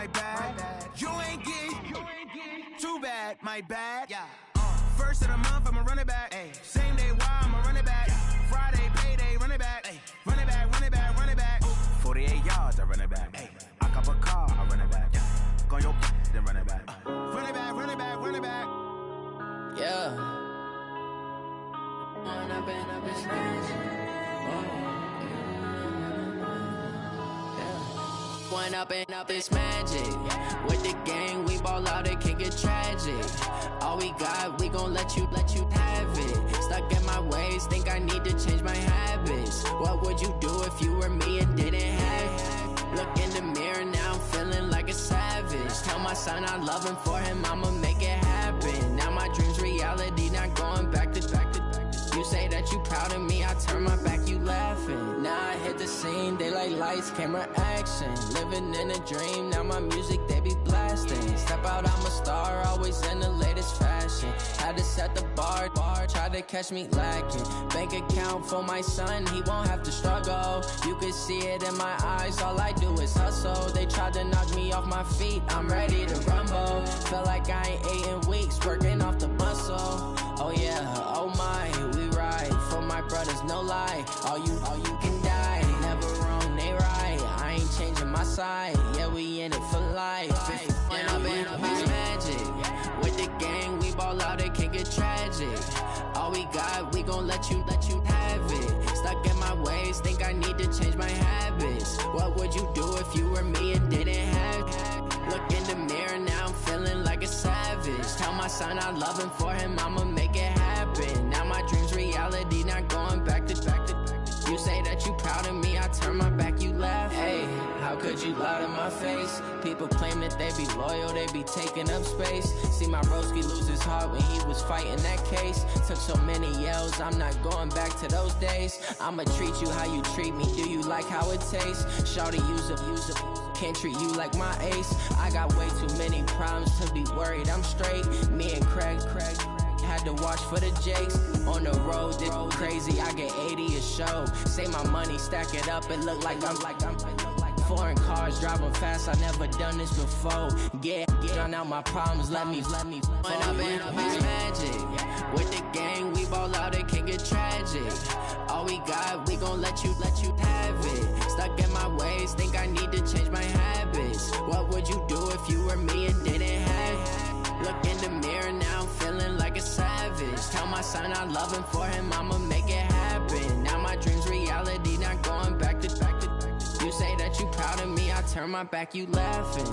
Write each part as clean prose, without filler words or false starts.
my bad. You ain't get too bad, my bad. Yeah. First of the month, I'ma run it back. Ay. Same day, why I'ma run it back. Friday, payday, run it back. Ay. Run it back, run it back, run it back. 48 yards, I run it back. Ay. I cop a car, I run it back. Go your then run it back. Run it back, run it back, run it back. Yeah. I've been smashed. One up and up is magic. With the gang, we ball out, it can get tragic. All we got, we gon' let you have it. Stuck in my ways, think I need to change my habits. What would you do if you were me and didn't have it? Look in the mirror, now I'm feeling like a savage. Tell my son I love him, for him I'ma make it happen. Now my dream's reality, not going back to. You say that you proud of me, I turn my back, you laughing. Now I hit the scene, they like lights, camera, action. Living in a dream, now my music, they be blasting. Step out, I'm a star, always in the latest fashion. Had to set the bar, try to catch me lacking. Bank account for my son, he won't have to struggle. You can see it in my eyes, all I do is hustle. They tried to knock me off my feet, I'm ready to rumble. Felt like I ain't ate in weeks, working off the muscle. Oh yeah, oh my, we ride for my brothers, no lie. All you can die, never wrong, they right. I ain't changing my side, yeah, we in it for life. And I've been magic. With the gang, we ball out, it can get tragic. All we got, we gon' let you have it. Stuck in my ways, think I need to change my habits. What would you do if you were me and didn't have it? Look in the mirror, now I'm feeling like a savage. Tell my son I love him, for him I'ma make it happen. Now my dream's reality, not going back to. You say that you proud of me, I turn my back, you laugh. Hey, how could you lie to my face? People claim that they be loyal, they be taking up space. See my broski lose his heart when he was fighting that case. Took so many yells, I'm not going back to those days. I'ma treat you how you treat me, do you like how it tastes? Shawty, use up, can't treat you like my ace. I got way too many problems to be worried, I'm straight. Me and Craig had to watch for the Jakes. On the road, this crazy, I get 80 a show. Say my money, stack it up, it look like I'm foreign cars, driving fast, I never done this before. Get drown out my problems, let me fall. When I've been magic. With the gang, we ball out, it can get tragic. All we got, we gon' let you have it. Stuck in my ways, think I need to change my habits. What would you do if you were me and didn't have it? Look in the mirror, now I'm feeling like a savage. Tell my son I love him, for him I'ma make it happen. Now my dream's reality, not going back to. You say that you proud of me, I turn my back, you laughing.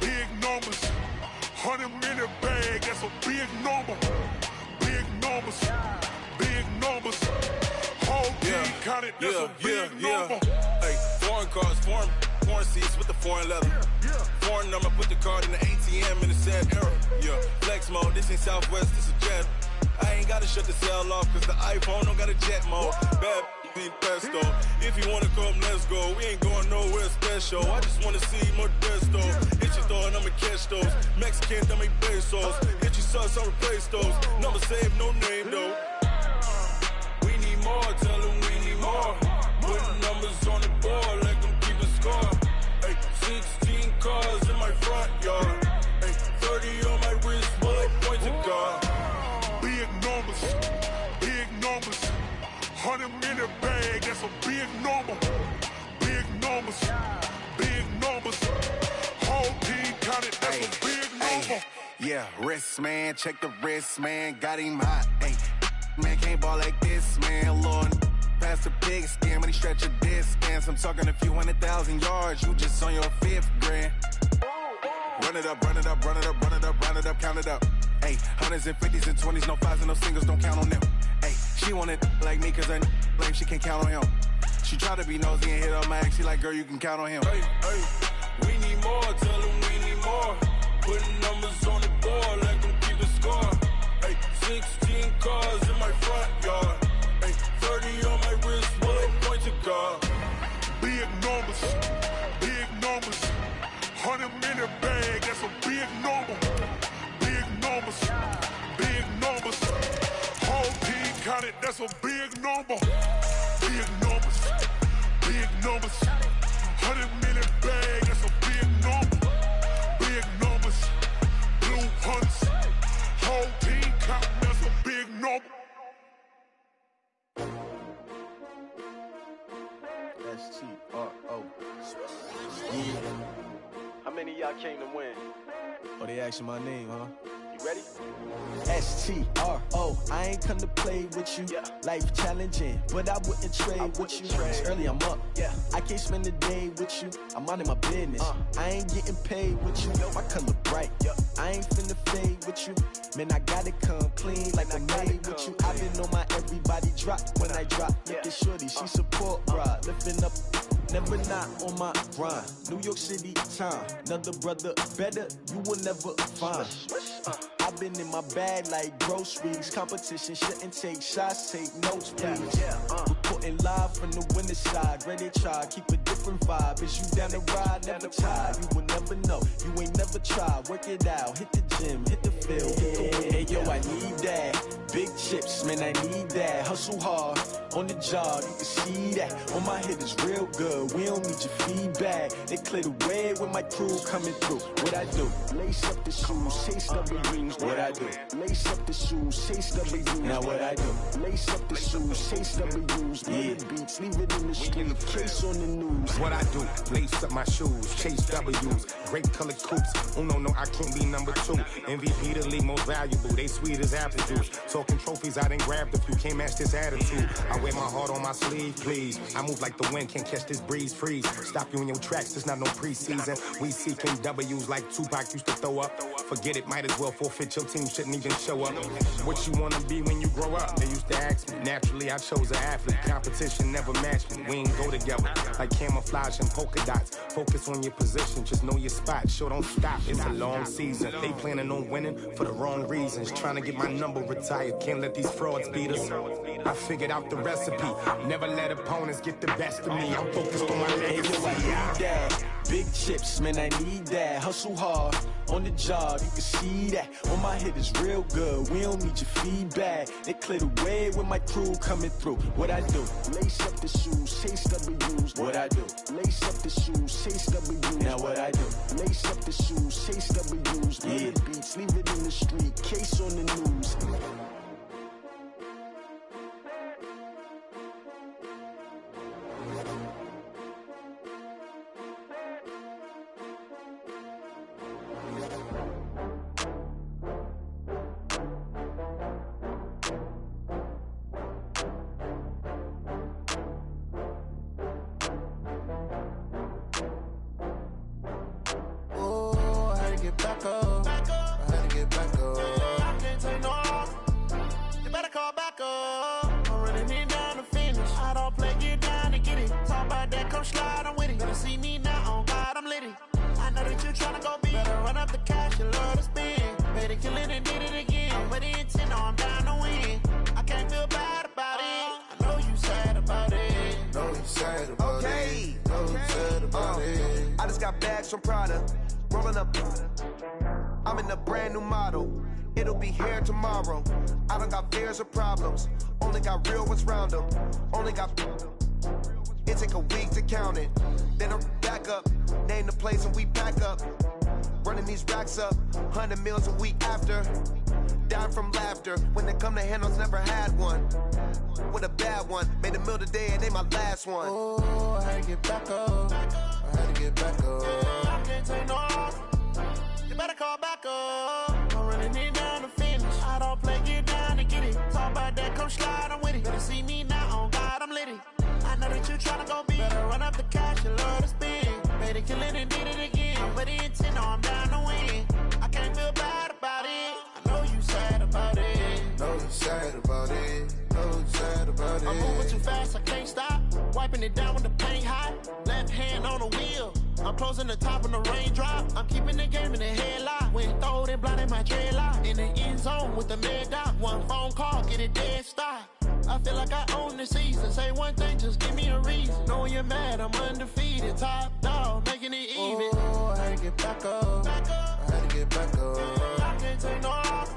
Big numbers, 100 in a bag, that's a big number. Big numbers, whole team counted, that's a big number. Hey, foreign cars, foreign seats with the foreign leather. Foreign number, put the card in the ATM in the sad era. Yeah, flex mode, this ain't Southwest, this a jet. I ain't gotta shut the cell off, cause the iPhone don't got a jet mode. Bad need pesto. If you wanna come, let's go. We ain't going nowhere special. I just wanna see Modesto. Hit your thought, I'ma catch those. Mexican, I make pesos. Hit your sus, I'll replace those. Number saved, no name though. We need more, tell them we need more. Putting numbers on the board, let them keep a score. Hey, 16 cars in my front yard. Hey, 30 on my wrist, bullet points of God. Big numbers, 100 in a bag, that's a big number. Big numbers, whole team counted, that's a big number. Yeah, wrist man, check the wrist man, got him hot. Ay, man can't ball like this, man. Lord, past the big skin, when he stretch a distance. I'm talking a few 100,000 yards, you just on your 5th grand. Run it up, count it up. Ay, hundreds and 50s and 20s, no 5s and no singles, don't count on them. Ay, she want it like me, cause her lame, she can't count on him. She try to be nosy and hit up my ex. She like, girl, you can count on him. Hey, hey, we need more. Tell them we need more. Putting numbers on the board, let them keep the score. Hey, 16 cars in my front yard. Hey, 30 on my wrist, bullet point to God. Big numbers, 100 minute bag, that's a big number. Big numbers, whole team counted, that's a big number. Big numbers, 100 minute bag, that's a big number. Big numbers, blue hunts, whole team counting, that's a big number. S-T-R-O. Yeah. How many of y'all came to win? Oh, they asking my name, huh? You ready? S-T-R-O, I ain't come to play with you. Yeah. Life challenging, but I wouldn't trade with you. It's early, I'm up. Yeah. I can't spend the day with you. I'm minding my business. I ain't getting paid with you. My color bright. Yeah. I ain't finna fade with you. Man, I gotta come clean like I'm made with you. I've been on my everybody drop when I drop. Look at shorty, she support ride. Lifting up, never not on my grind. New York City time. Another brother better, you will never find. I've been in my bag like groceries. Competition shouldn't take shots, take notes, please. Reporting live from the winter side. Ready to try, keep a different vibe. Is you down the ride, never tired. You will never know, you ain't never tried. Work it out, hit the gym, hit the field, hit the wind. Hey yo, I need that. Big chips, man, I need that. Hustle hard, on the job, you can see that. On my head is real good, we don't need your feedback. They clear the way with my crew coming through. What I do? Lace up the shoes, chase W's. What I do? Lace up the shoes, chase W's. Now what I do? Lace up the shoes, chase W's. Yeah. Beats, leave it in the street, case on the news. What I do? Lace up my shoes, chase W's. Great colored coops. Oh no, I can't be number 2. MVP the league most valuable. They sweet as apple juice. Talking trophies, I done grabbed a few. Can't match this attitude. I wear my heart on my sleeve, please. I move like the wind, can't catch this breeze, freeze. Stop you in your tracks, there's not no preseason. We seeking W's like Tupac used to throw up. Forget it, might as well forfeit. Your team shouldn't even show up. What you wanna be when you grow up? They used to ask me. Naturally, I chose an athlete. Competition never matched me. We ain't go together like camouflage and polka dots. Focus on your position, just know your spot. Sure, don't stop. It's a long season. They planning on winning for the wrong reasons. Trying to get my number retired. Can't let these frauds beat us. I figured out the recipe. Never let opponents get the best of me. I'm focused on my legacy. Hey, yo, I need that. Big chips, man, I need that. Hustle hard, on the job, you can see that. On my head is real good, we don't need your feedback. They clear the way with my crew coming through. What I do? Lace up the shoes, chase W's. What I do? Lace up the shoes, chase W's. Now what I do? Lace up the shoes, chase W's. Yeah. Beats, leave it in the street, case on the news. From Prada, rolling up. I'm in a brand new model. It'll be here tomorrow. I don't got fears or problems. Only got real ones round them. Only got. It take a week to count it. Then I'm back up. Name the place and we pack up. Running these racks up. 100 meals a week after. Dying from laughter. When they come to handles, never had one. With a bad one. Made a meal today and they my last one. Oh, I had to get back up. I had to get back up. I can't take no off. You better call back up. I'm running it down to finish. I don't play, get down to get it. Talk about that, come slide, I'm with it. Better see me now, on God, I'm litty. I know that you tryna go big. Better run up the cash, you love to spend. Better kill it and did it again. I'm with the intent, no, I'm down to win. I can't feel bad about it. I know you sad about it. Know you sad about it. Know you sad about it. I'm moving too fast, I can't stop. wiping it down when the paint hot. Left hand on the wheel. I'm closing the top when the raindrop. I'm keeping the game in the headlock. When throwed and blinded my dreadlock. In the end zone with the mad dot. One phone call, get it dead stop. I feel like I own the season. Say one thing, just give me a reason. Knowing you're mad, I'm undefeated. Top dog, making it even. Oh, I had to get back up. I had to get back up. I can't take no off.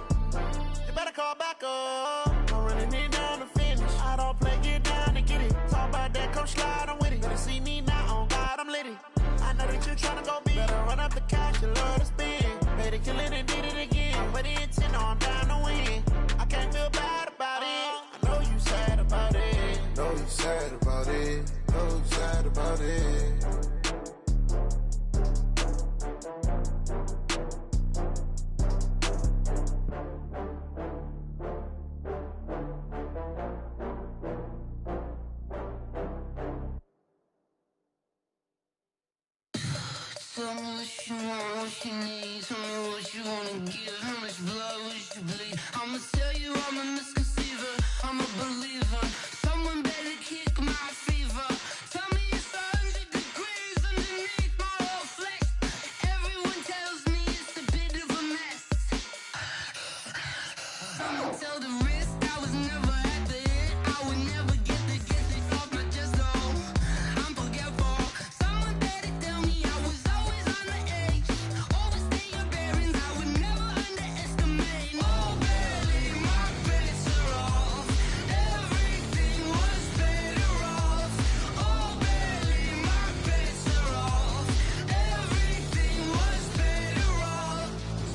You better call back up. I'm running it down to finish. I don't play, get down to get it. Talk about that, come slide, I'm with it. Better see me now, on God, I'm lit it. I know that you tryna go big. Better run up the cash, you love to spend. Better kill it and did it again. But the intent, I'm down to win. I can't feel bad about it. I know you sad about it. Know you sad about it. Know you sad about it. Tell me what you want, what you need. Tell me what you wanna give. How much blood would you bleed? I'ma tell you I'm a misconceiver. I'm a believer. Someone better kick my fever. Tell me it's 100 degrees underneath my whole flesh. Everyone tells me it's a bit of a mess. I'ma tell the risk I was never at the hit. I would never get the off my chest though. I'm forgetful. Someone better tell me I was always on the edge. Overstay your bearings, I would never underestimate. Oh, barely, my bets are off. Everything was better off. Oh, barely, my bets are off. Everything was better off.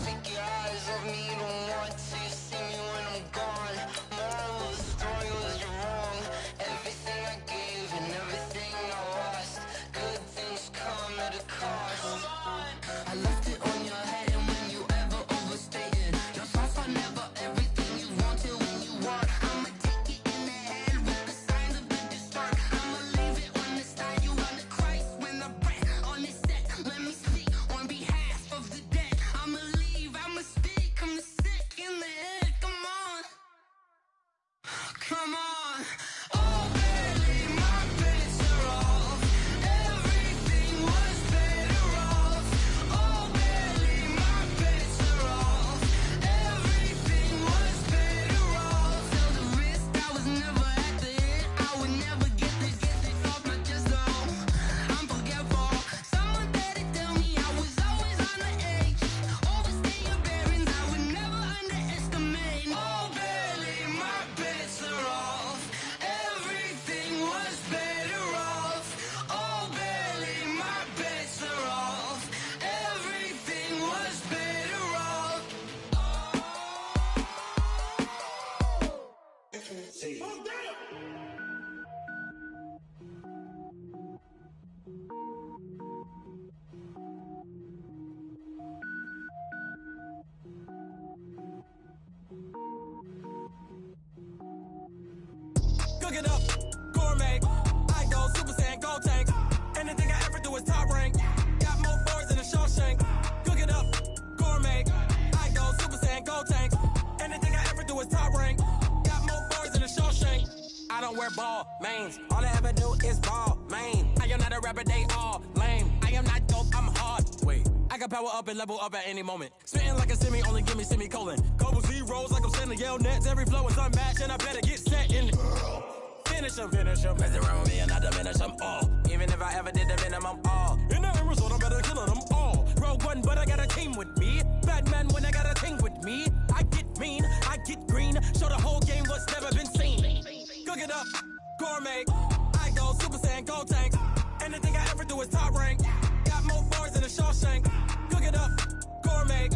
Take your eyes off me, don't want to see me when I'm gone. Moral of the story was you're wrong. Everything I gave and everything I lost. Good things come at a cost. I left it on your head, and when you ever overstated, your thoughts are never everything you wanted when you want. I'ma take it in the head with the signs of the distort. I'ma leave it on the side. You on the Christ when the breath on this set. Let me speak on behalf of the dead. I'ma leave, I'ma speak. I'm sick in the head. Come on, come on. Oh, barely, my bets are off. Everything was better off. Oh, barely, my bets are off. Everything was better off. Tell the risk I was never at the hit. I would never get the off my chest though. I'm forgetful. Someone better tell me I was always on the edge. Overstay your bearings, I would never underestimate. Oh, barely, my bets are off. Everything was better off. Oh, barely, my bets are off. Everything was better off. Cook it up, gourmet. I go Super Saiyan, gold tank. Anything I ever do is top rank. Got more boards than a Shawshank. Cook it up, gourmet. I go Super Saiyan, gold tank. Anything I ever do is top rank. Got more boards than a Shawshank. I don't wear ball mains. All I ever do is ball main. I am not a rapper, they all lame. I am not dope, I'm hard. Wait, I can power up and level up at any moment. Spitting like a semi, only give me semicolon. Couple zeros like I'm sending yell nets. Every flow is unmatched and I better get set in. Finish them. Mess around with me and I diminish them all. Even if I ever did the minimum all. In the end result, I'm better killing them all. Rogue One, but I got a team with me. Batman when I got a team with me. I get mean, I get green. Show the whole game what's never been seen. Cook it up, gourmet. I go Super Saiyan, gold tank. Anything I ever do is top rank. Got more bars than a Shawshank. Cook it up, gourmet.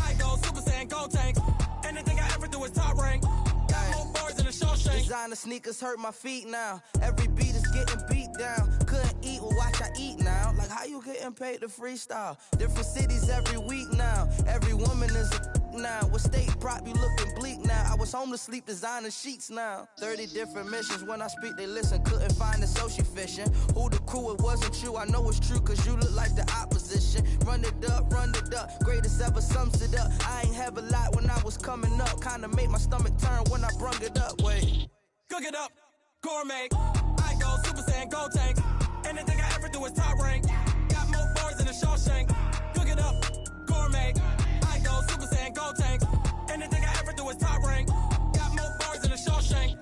I go Super Saiyan, gold tank. Anything I ever do is top rank. Got more bars than a Shawshank. Designer sneakers hurt my feet now. Every beat is getting beat down. Couldn't eat, well watch I eat now. Like how you getting paid to freestyle? Different cities every week now. Every woman is a now. With state prop, you looking bleak now. I was home to sleep, designer sheets now. 30 different missions. When I speak, they listen. Couldn't find it, so she fishing. Who the crew? It wasn't you. I know it's true, cause you look like the opposition. Run it up, greatest ever sums it up. I ain't have a lot when I was coming up. Kinda made my stomach turn when I brung it up. Wait. Cook it up, gourmet. I go Super Saiyan. Saiyan gold tanks. Anything I ever do is top rank. Got more bars than a Shawshank. Cook it up, gourmet. I go Super Saiyan gold tanks. Anything I ever do is top rank. Got more bars than a Shawshank.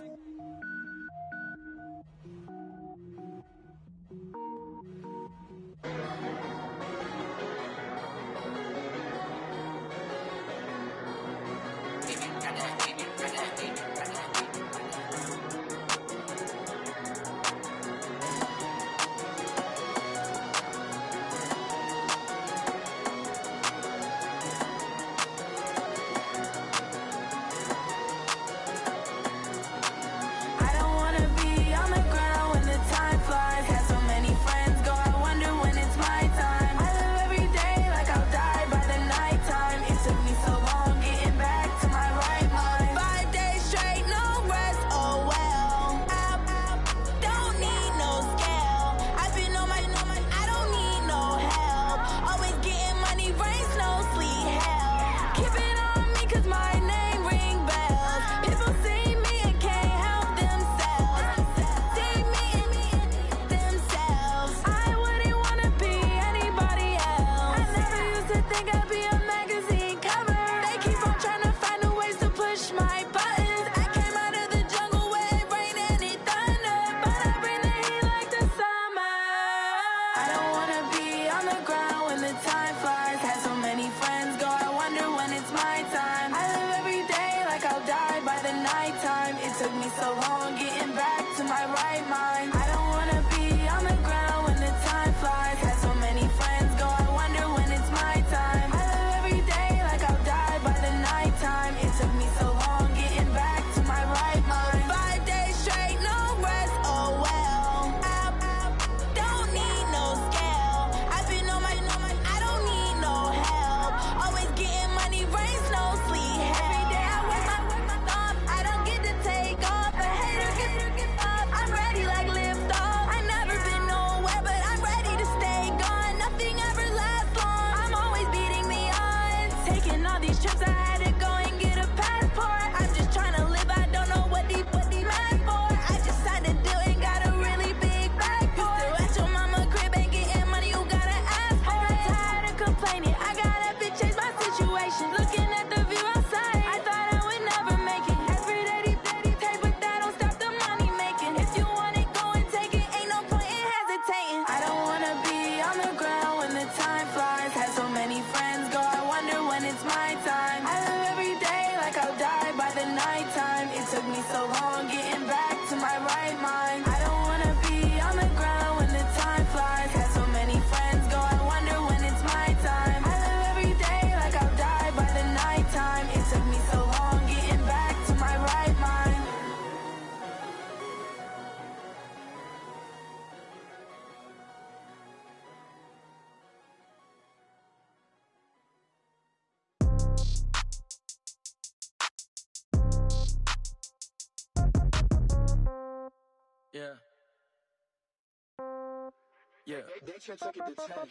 Yeah.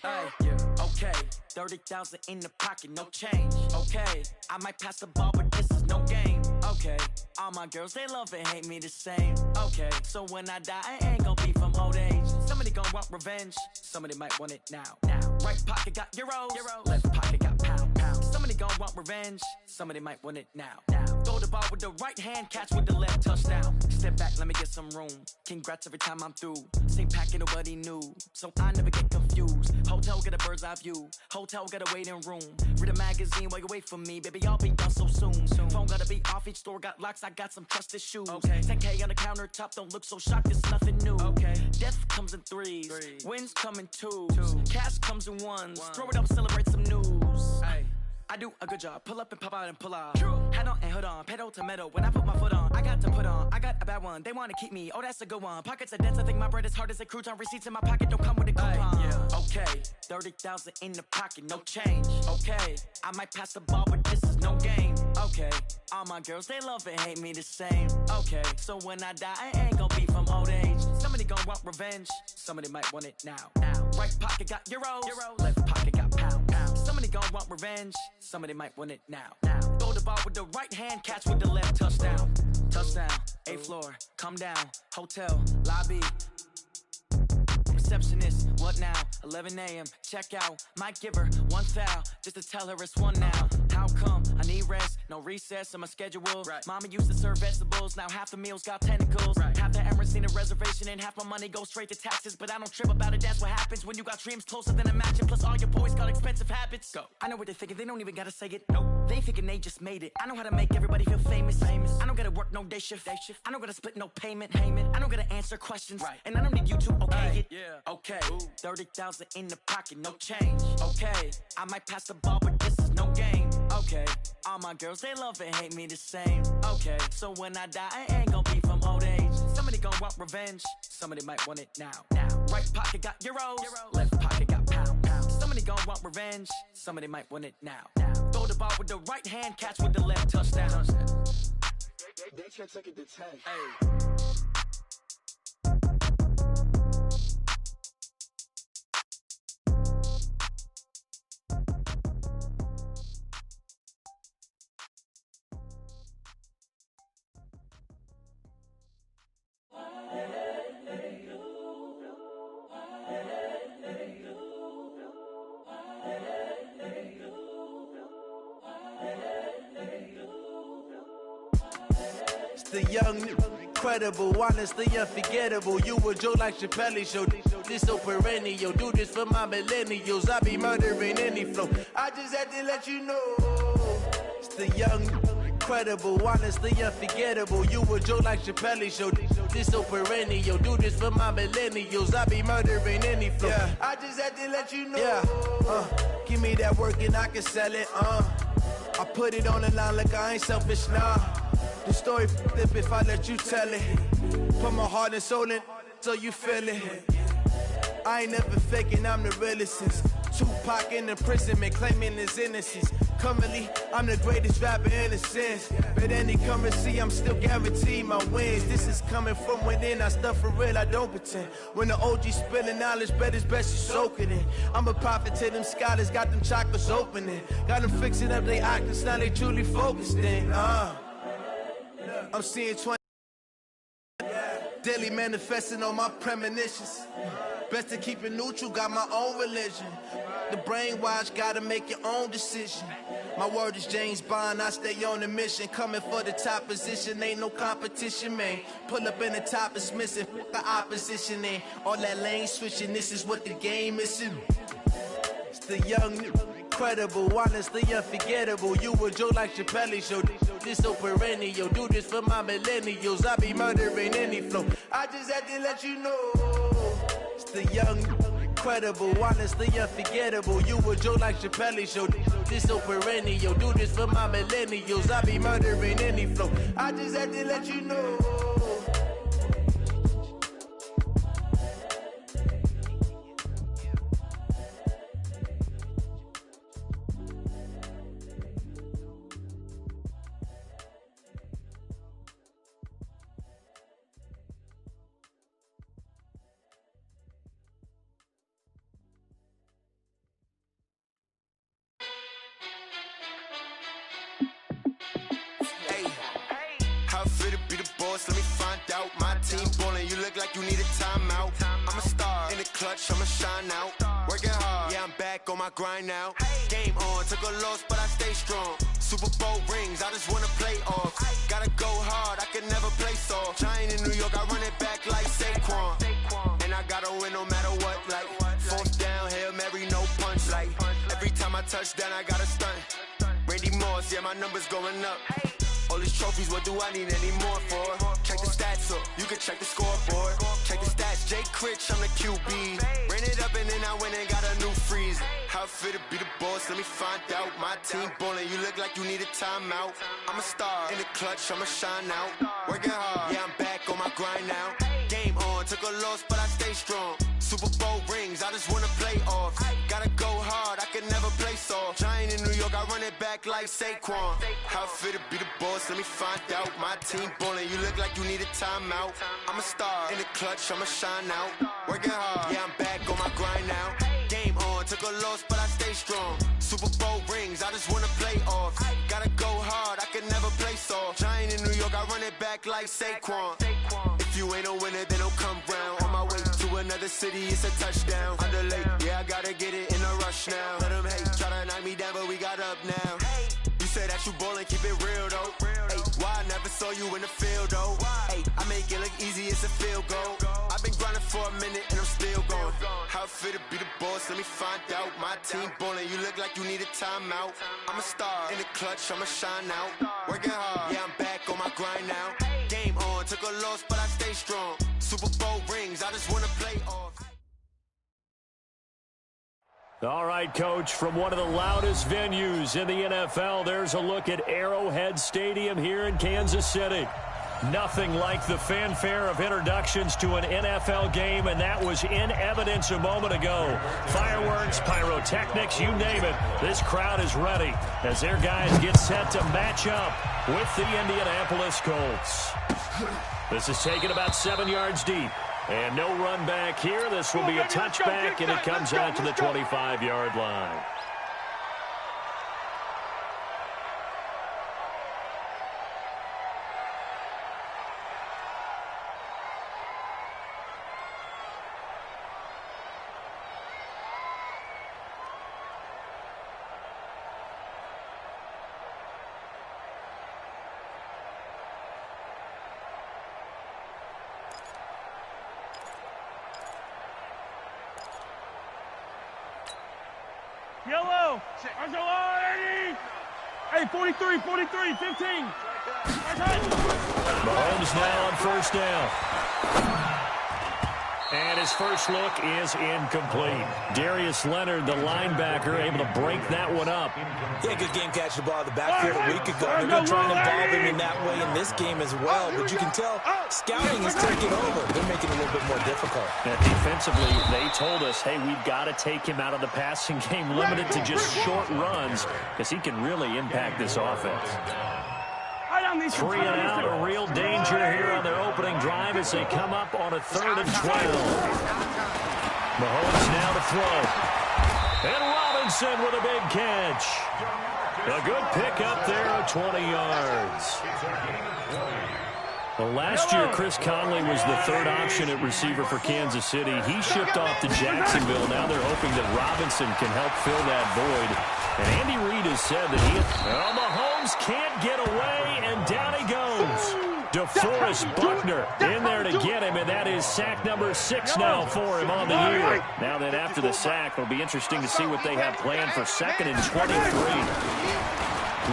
Hey, yeah. Okay. 30,000 in the pocket, no change. Okay. I might pass the ball, but this is no game. Okay. All my girls, they love and hate me the same. Okay. So when I die, I ain't gon' be from old age. Somebody gon' want revenge. Somebody might want it now. Right pocket got euros. Left pocket got pound. Somebody gon' want revenge. Somebody might want it now. Throw the ball with the right hand, catch with the left, touchdown. Step back, let me get some room. Congrats every time I'm through. Same packet, nobody knew. So I never get confused. Hotel get a bird's eye view. Hotel get a waiting room. Read a magazine while you wait for me. Baby, I'll be done so soon. Phone gotta be off, each store got locks. I got some trusted shoes. 10K on the countertop, don't look so shocked, it's nothing new. Death comes in threes. Wins come in twos. Cash comes in ones. Throw it up, celebrate some news. I do a good job. Pull up and pop out and pull out. Head on and hood on. Pedal to metal. When I put my foot on, I got to put on. I got a bad one. They want to keep me. Oh, that's a good one. Pockets are dense. I think my bread is hard as a crouton. Receipts in my pocket don't come with a coupon. Okay. 30,000 in the pocket. No change. Okay. I might pass the ball, but this is no game. Okay. All my girls, they love and hate me the same. Okay. So when I die, I ain't gonna be from old age. Somebody gon' want revenge. Somebody might want it now. Right pocket got euros. Left pocket got pound. Somebody gon' want revenge. Somebody might want it now. Throw the ball with the right hand, catch with the left, touchdown. Touchdown, 8th floor, come down, hotel, lobby. receptionist. What now? 11 a.m. Check out. Might give her one foul just to tell her it's one now. How come? I need rest. No recess in my schedule. Right. Mama used to serve vegetables. Now half the meals got tentacles. Right. Half the Emirates seen a reservation and half my money goes straight to taxes. But I don't trip about it. That's what happens when you got dreams closer than imagine. Plus all your boys got expensive habits. Go. I know what they're thinking. They don't even gotta say it. Nope. They thinking they just made it. I know how to make everybody feel famous. I don't gotta work no day shift. I don't gotta split no payment. I don't gotta answer questions. Right. And I don't need you to okay it. Yeah. Okay. 30,000 in the pocket, no change. Okay. I might pass the ball, but this is no game. Okay. All my girls, they love and hate me the same. Okay. So when I die, I ain't gonna be from old age. Somebody gonna want revenge. Somebody might want it now. Right pocket got euros. Left pocket got pounds. Somebody gonna want revenge. Somebody might want it now. Throw the ball with the right hand, catch with the left, touchdown. They can't take it to 10. Hey. The young, incredible, honestly unforgettable. You a joke like Chappelle show. This so perennial. Do this for my millennials. I be murdering any flow. I just had to let you know. It's the young, incredible, honestly unforgettable. You a joke like Chappelle show. This so perennial. Do this for my millennials. I be murdering any flow. Yeah. I just had to let you know. Yeah. Give me that work and I can sell it. I put it on the line like I ain't selfish, nah. The story flip if I let you tell it. Put my heart and soul in so you feel it. I ain't never faking, I'm the realest since Tupac in imprisonment, claiming his innocence. Currently, I'm the greatest rapper in a sense. But any currency, I'm still guaranteed my wins. This is coming from within, I stuff for real, I don't pretend. When the OG spilling knowledge, bet it's best you soak it in. I'm a prophet to them scholars, got them chakras opening. Got them fixing up their octaves, now they truly focused in. I'm seeing 20 daily manifesting on my premonitions. Best to keep it neutral, got my own religion. The brainwash, gotta make your own decision. My word is James Bond, I stay on a mission. Coming for the top position, ain't no competition, man. Pull up in the top, it's missing, the opposition, and all that lane switching, this is what the game is. It's the young, incredible, honestly unforgettable. You a joke like Chappelle show. This so perennial. Do this for my millennials. I be murdering any flow. I just had to let you know. It's the young, incredible, honestly unforgettable. You a joke like Chappelle show. This so perennial. Do this for my millennials. I be murdering any flow. I just had to let you know. Let me find out. My team ballin', you look like you need a timeout. I'm a star in the clutch, I'ma shine out. Working hard, yeah, I'm back on my grind now. Game on, took a loss, but I stay strong. Super Bowl rings, I just wanna play off. Gotta go hard, I can never play soft. Giant in New York, I run it back like Saquon. And I gotta win no matter what, like fourth down, Hail Mary, no punch. Like every time I touch down, I gotta stunt. Randy Moss, yeah, my numbers going up. All these trophies, what do I need any more for? Check the stats up, you can check the scoreboard. Check the stats, Jay Critch, I'm the QB. Ran it up and then I went and got a new freeze. How it feel to be the boss, let me find out. My team ballin', you look like you need a timeout. I'm a star in the clutch, I'ma shine out. Working hard, yeah, I'm back on my grind now. Game on, took a loss, but I stay strong. Super Bowl rings, I just wanna play off. Gotta go hard, I can never play soft. Giant in New York, I run it back like Saquon. How it feel to be the boss, let me find out. My team ballin', you look like you need a timeout. I'm a star in the clutch, I'ma shine out. Working hard, yeah, I'm back on my grind now. Game on, took a loss, but I stay strong. Super Bowl rings, I just wanna play off. Gotta go hard, I can never play soft. Giant in New York, I run it back like Saquon. If you ain't a winner, then don't come round. On my way to another the city, it's a touchdown. Underlay, yeah, I gotta get it in a rush now. Let them hate, try to knock me down, but we got up now. You say that you ballin', keep it real though. Hey, why I never saw you in the field though? Hey, I make it look easy, it's a field goal. I've been grinding for a minute and I'm still going. How it feel to be the boss, let me find out. My team ballin', you look like you need a timeout. I'm a star in the clutch, I'ma shine out. Working hard, yeah, I'm back on my grind now. Game on, took a loss, but I stay strong. Super Bowl rings, I just wanna play off. All right, Coach, from one of the loudest venues in the NFL, there's a look at Arrowhead Stadium here in Kansas City. Nothing like the fanfare of introductions to an NFL game, and that was in evidence a moment ago. Fireworks, pyrotechnics, you name it. This crowd is ready as their guys get set to match up with the Indianapolis Colts. This is taken about 7 yards deep. And no run back here. This will be a touchback, and it comes out to the 25-yard line. Yellow. Hey, 43, 43, 15. Mahomes now on first down. And his first look is incomplete. Darius Leonard, the linebacker, able to break that one up. Yeah, good game catching the ball in the backfield a week ago. They're going to try and involve him in that way in this game as well. But you can tell scouting is taking over. They're making it a little bit more difficult. And defensively, they told us, hey, we've got to take him out of the passing game, limited to just short runs, because he can really impact this offense. 3 and out, a real danger here on their opening drive as they come up on a 3rd and 12. Mahomes now to throw. And Robinson with a big catch. A good pickup there of 20 yards. Well, last year, Chris Conley was the 3rd option at receiver for Kansas City. He shipped off to Jacksonville. Now they're hoping that Robinson can help fill that void. And Andy Reid has said that Mahomes can't get away, and down he goes. DeForest Buckner in there to get him, and that is sack number 6 now for him on the year. Now that after the sack, it'll be interesting to see what they have planned for 2nd and 23.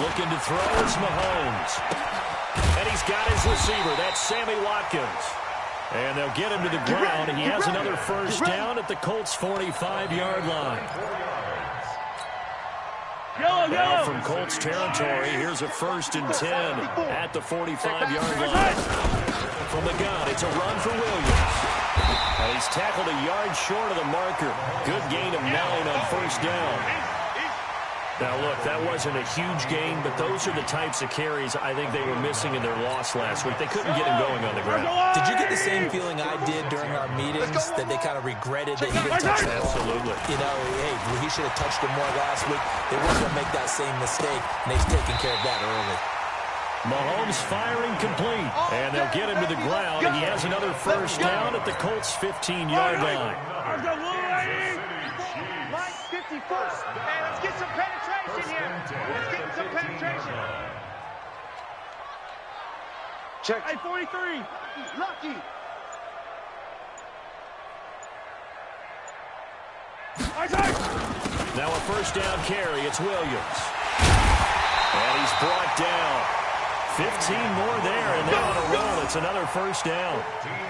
Looking to throw is Mahomes. And he's got his receiver. That's Sammy Watkins. And they'll get him to the ground. And he has another first down at the Colts' 45-yard line. Now from Colts territory, here's a 1st and 10 at the 45-yard line. From the gun, it's a run for Williams. And he's tackled a yard short of the marker. Good gain of 9 on first down. Now, look, that wasn't a huge gain, but those are the types of carries I think they were missing in their loss last week. They couldn't get him going on the ground. Did you get the same feeling I did during our meetings, that they kind of regretted that he didn't touch the ball? Absolutely. You know, hey, he should have touched him more last week. They weren't going to make that same mistake, and they've taken care of that early. Mahomes firing complete, and they'll get him to the ground. He has another first down at the Colts' 15-yard line. 51st. Hey, let's get some penetration here. Let's get some penetration. Check. Hey, 43. Lucky. Now a first down carry. It's Williams. And he's brought down. 15 more there, and they're on a roll. It's another first down.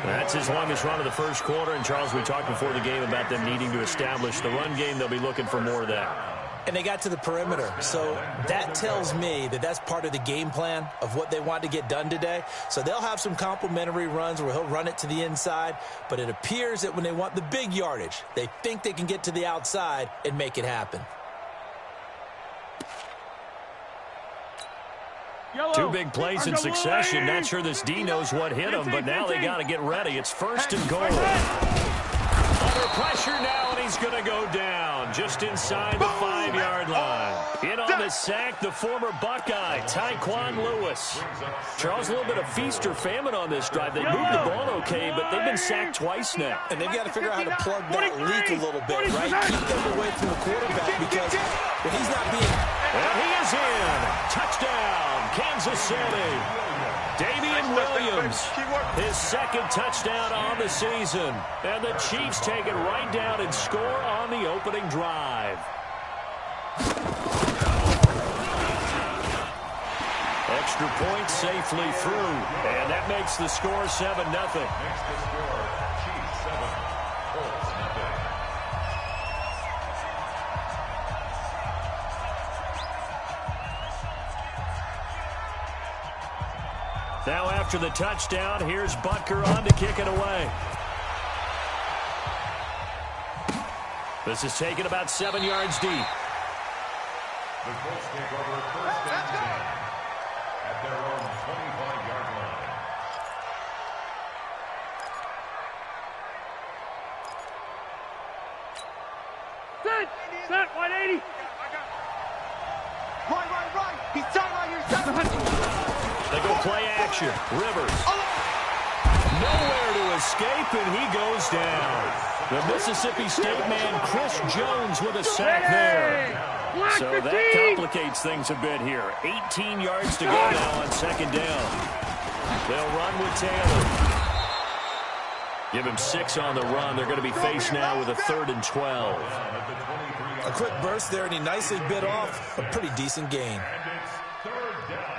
That's his longest run of the first quarter. And, Charles, we talked before the game about them needing to establish the run game. They'll be looking for more of that. And they got to the perimeter. So that tells me that that's part of the game plan of what they want to get done today. So they'll have some complimentary runs where he'll run it to the inside. But it appears that when they want the big yardage, they think they can get to the outside and make it happen. Two big plays in succession. Not sure this D knows what hit him, but now they got to get ready. It's 1st and goal. Under pressure now, and he's going to go down just inside the 5-yard line. In on to sack the former Buckeye, Tyquan Lewis. Charles, a little bit of feast or famine on this drive. They moved the ball okay, but they've been sacked twice now. And they've got to figure out how to plug that leak a little bit, right? Keep them away from the quarterback because when he's not being... And he is in. Touchdown, Kansas City. Damian Williams, his second touchdown on the season. And the Chiefs take it right down and score on the opening drive. Extra point safely through. And that makes the score 7-0. Makes the score Chiefs 7, Colts nothing. Now after the touchdown, here's Butker on to kick it away. This is taken about 7 yards deep. The Colts take over first and 10 at their own 25-yard line. Set, 180. Right. He's tight on your side. They go play action. Rivers. Nowhere to escape, and he goes down. The Mississippi State man, Chris Jones, with a sack there. So that complicates things a bit here. 18 yards to go now on second down. They'll run with Taylor. Give him 6 on the run. They're going to be faced now with a 3rd and 12. A quick burst there, and he nicely bit off a pretty decent gain. And it's 3rd down.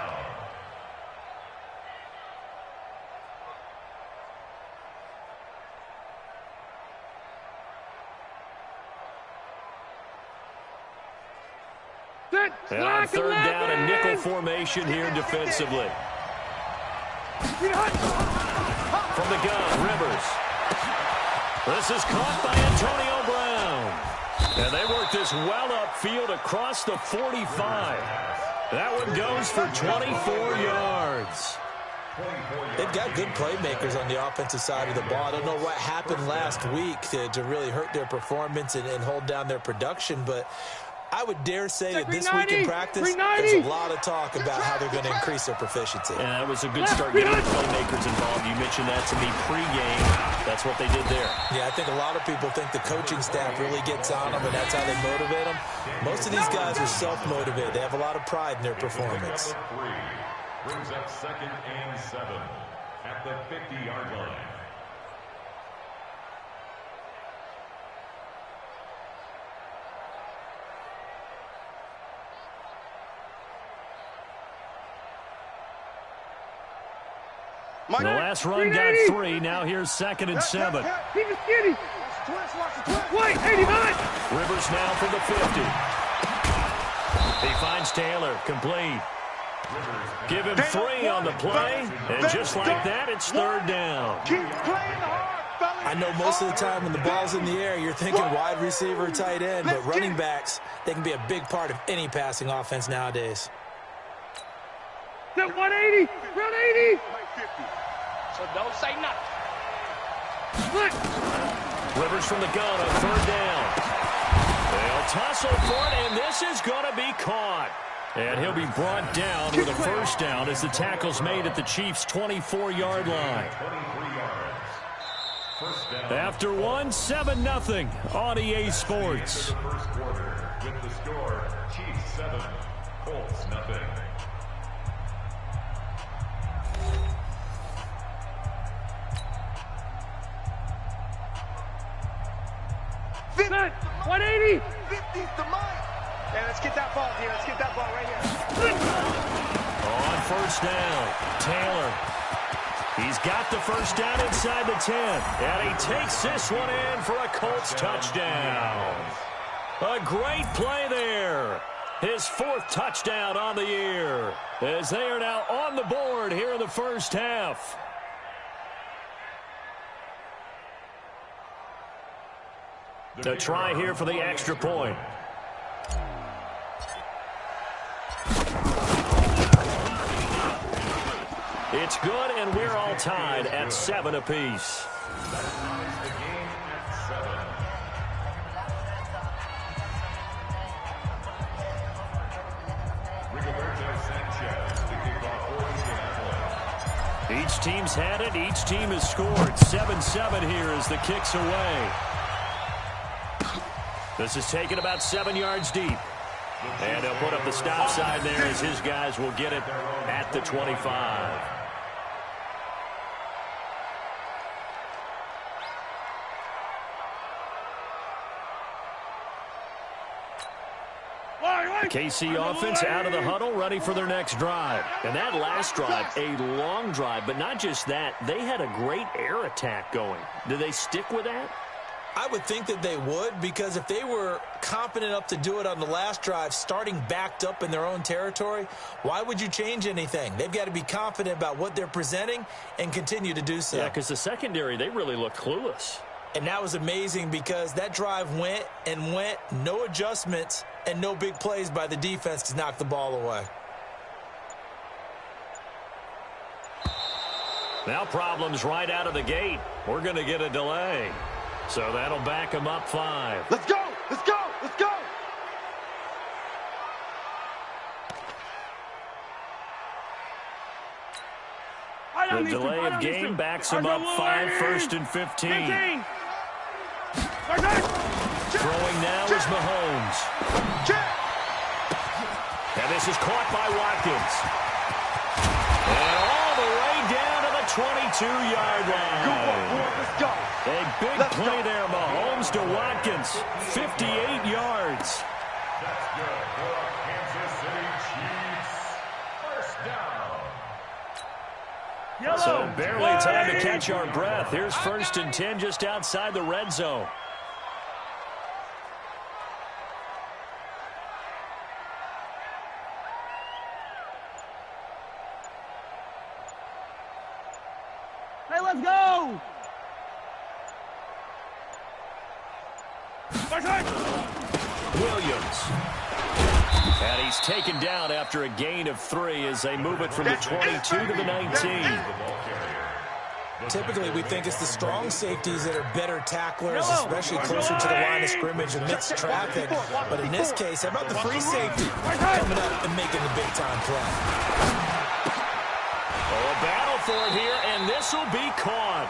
And on 3rd down, a nickel formation here defensively. From the gun, Rivers. This is caught by Antonio Brown. And they work this well upfield across the 45. That one goes for 24 yards. They've got good playmakers on the offensive side of the ball. I don't know what happened last week to really hurt their performance and hold down their production, but I would dare say that this week in practice, there's a lot of talk about how they're going to increase their proficiency. And that was a good start getting the playmakers involved. You mentioned that to me pregame. That's what they did there. Yeah, I think a lot of people think the coaching staff really gets on them, and that's how they motivate them. Most of these guys are self-motivated. They have a lot of pride in their performance. Brings up 2nd and 7 at the 50-yard line. The last run got 3. Now here's 2nd and 7. Keep it skinny. Wait, 89. Rivers now from the 50. He finds Taylor, complete. Give him 3 on the play, and just like that, it's 3rd down. Keep playing hard, fellas. I know most of the time when the ball's in the air, you're thinking wide receiver, tight end, but running backs, they can be a big part of any passing offense nowadays. Set 180. Run 80. So don't say nothing. Rivers from the gun on 3rd down. They'll tussle for it, and this is going to be caught. And he'll be brought down with a 1st down as the tackle's made at the Chiefs' 24-yard line. After 1, 7-0 on EA Sports. First quarter with the score Chiefs 7, Colts nothing. Set 180. 50's the mark. Yeah, let's get that ball here. Let's get that ball right here. On 1st down, Taylor. He's got the 1st down inside the 10. And he takes this one in for a Colts touchdown. A great play there. His 4th touchdown on the year. As they are now on the board here in the first half. A try here for the extra point. It's good, and we're all tied at 7 apiece. Each team's had it. Each team has scored. 7-7 here as the kick's away. This is taken about 7 yards deep. And he'll put up the stop sign there as his guys will get it at the 25. The KC offense out of the huddle, ready for their next drive. And that last drive, a long drive, but not just that. They had a great air attack going. Do they stick with that? I would think that they would, because if they were confident enough to do it on the last drive, starting backed up in their own territory, why would you change anything? They've got to be confident about what they're presenting and continue to do so. Yeah, because the secondary, they really looked clueless. And that was amazing because that drive went and went, no adjustments, and no big plays by the defense to knock the ball away. Now problems right out of the gate. We're going to get a delay. So that'll back them up 5. Let's go! Let's go! Let's go! The delay of game backs them up 5, 1st and 15. Throwing now is Mahomes. And this is caught by Watkins. And all the way down to the 22-yard line. Let's go. A big play there, Mahomes to Watkins. 58 yards. That's good for Kansas City Chiefs. First down. So barely time to catch our breath. Here's 1st and 10 just outside the red zone. Hey, let's go! Williams. And he's taken down after a gain of 3 as they move it from the 22 to the 19. Typically, we think it's the strong safeties that are better tacklers, especially closer to the line of scrimmage amidst traffic. But in this case, how about the free safety coming up and making the big-time play? Oh, a battle for it here, and this will be caught.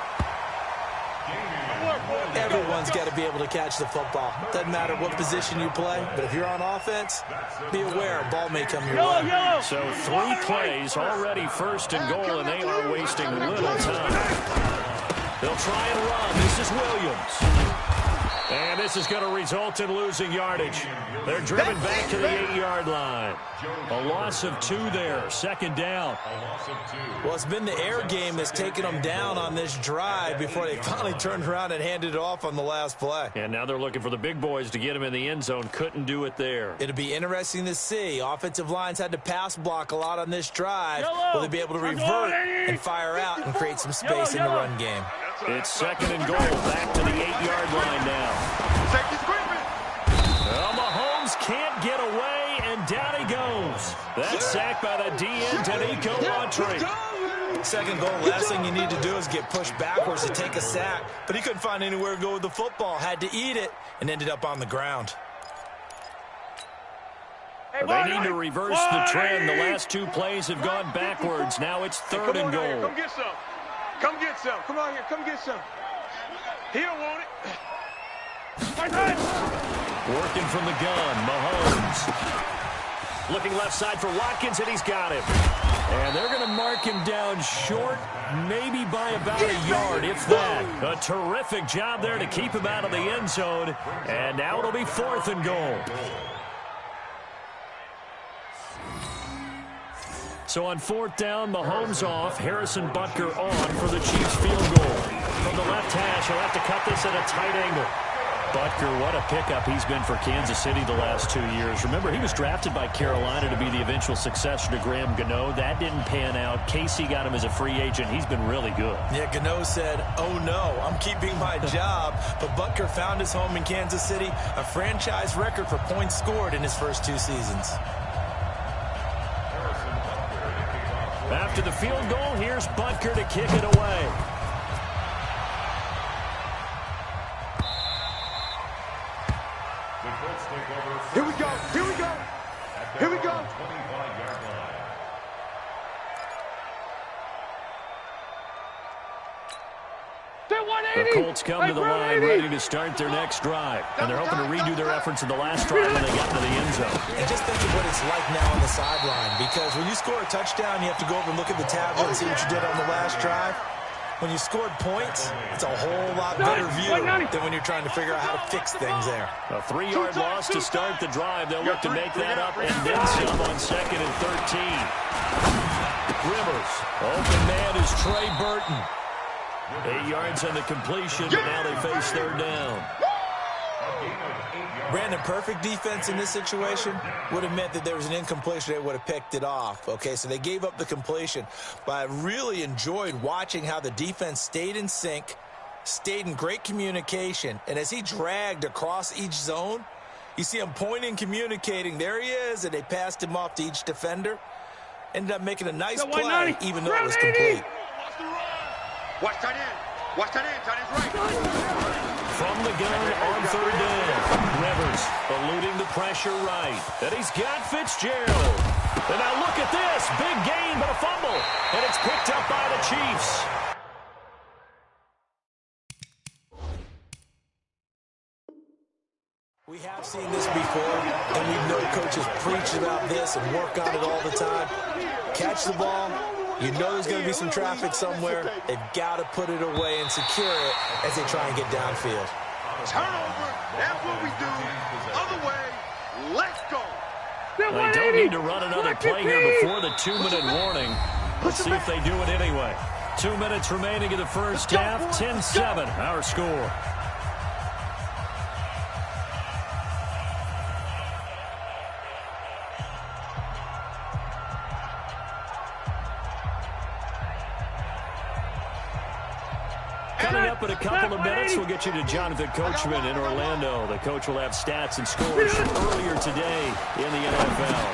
Everyone's got to be able to catch the football. Doesn't matter what position you play, but if you're on offense, be aware a ball may come your way. So 3 plays, already 1st and goal, and they are wasting little time. They'll try and run. This is Williams. And this is going to result in losing yardage. They're driven back to the 8-yard line. A loss of 2 there. 2nd down. Well, it's been the air game that's taken them down on this drive before they finally turned around and handed it off on the last play. And now they're looking for the big boys to get them in the end zone. Couldn't do it there. It'll be interesting to see. Offensive lines had to pass block a lot on this drive. Will they be able to revert and fire out and create some space in the run game? It's 2nd and goal. Back to the 8-yard line now. Well, Mahomes can't get away, and down he goes. That's sacked by the DN, Danico Autry. 2nd goal, last thing you need to do is get pushed backwards to take a sack. But he couldn't find anywhere to go with the football. Had to eat it and ended up on the ground. They need to reverse the trend. The last 2 plays have gone backwards. Now it's 3rd and goal. Come get some. Come get some. Come on here. Come get some. He don't want it. Working from the gun, Mahomes. Looking left side for Watkins, and he's got him. And they're going to mark him down short, maybe by about a yard, if that. A terrific job there to keep him out of the end zone. And now it'll be 4th and goal. So on 4th down, Mahomes off, Harrison Butker on for the Chiefs field goal. From the left hash, he'll have to cut this at a tight angle. Butker, what a pickup he's been for Kansas City the last 2 years. Remember, he was drafted by Carolina to be the eventual successor to Graham Gano. That didn't pan out. Casey got him as a free agent. He's been really good. Yeah, Gano said, oh no, I'm keeping my job. But Butker found his home in Kansas City, a franchise record for points scored in his first 2 seasons. After the field goal, here's Butker to kick it away. Here we go. Here we go. Here we go. The Colts come to the line ready to start their next drive. And they're hoping to redo their efforts in the last drive when they got into the end zone. And just think of what it's like now on the sideline. Because when you score a touchdown, you have to go over and look at the tablet and see what you did on the last drive. When you scored points, it's a whole lot better view than when you're trying to figure out how to fix things there. A 3-yard loss to start the drive. They'll look to make that up and then some on 2nd and 13. Rivers. Open man is Trey Burton. 8 yards on the completion, but now they face 3rd down. Brandon, perfect defense in this situation would have meant that there was an incompletion. They would have picked it off. Okay, so they gave up the completion. But I really enjoyed watching how the defense stayed in sync, stayed in great communication. And as he dragged across each zone, you see him pointing, communicating. There he is, and they passed him off to each defender. Ended up making a nice play, even though it was complete. Watch tight end. Watch tight end. Tight end's right. From the gun on 3rd down. Rivers eluding the pressure right. And he's got Fitzgerald. And now look at this. Big gain, but a fumble. And it's picked up by the Chiefs. We have seen this before, and we know coaches preach about this and work on it all the time. Catch the ball. You know there's going to be some traffic somewhere. They've got to put it away and secure it as they try and get downfield. Turnover. That's what we do. Other way. Let's go. They don't need to run another play here before the 2-minute warning. Let's see if they do it anyway. 2 minutes remaining in the first half. 10-7, our score. Coming up in a couple of minutes, we'll get you to Jonathan Coachman in Orlando. The coach will have stats and scores from earlier today in the NFL.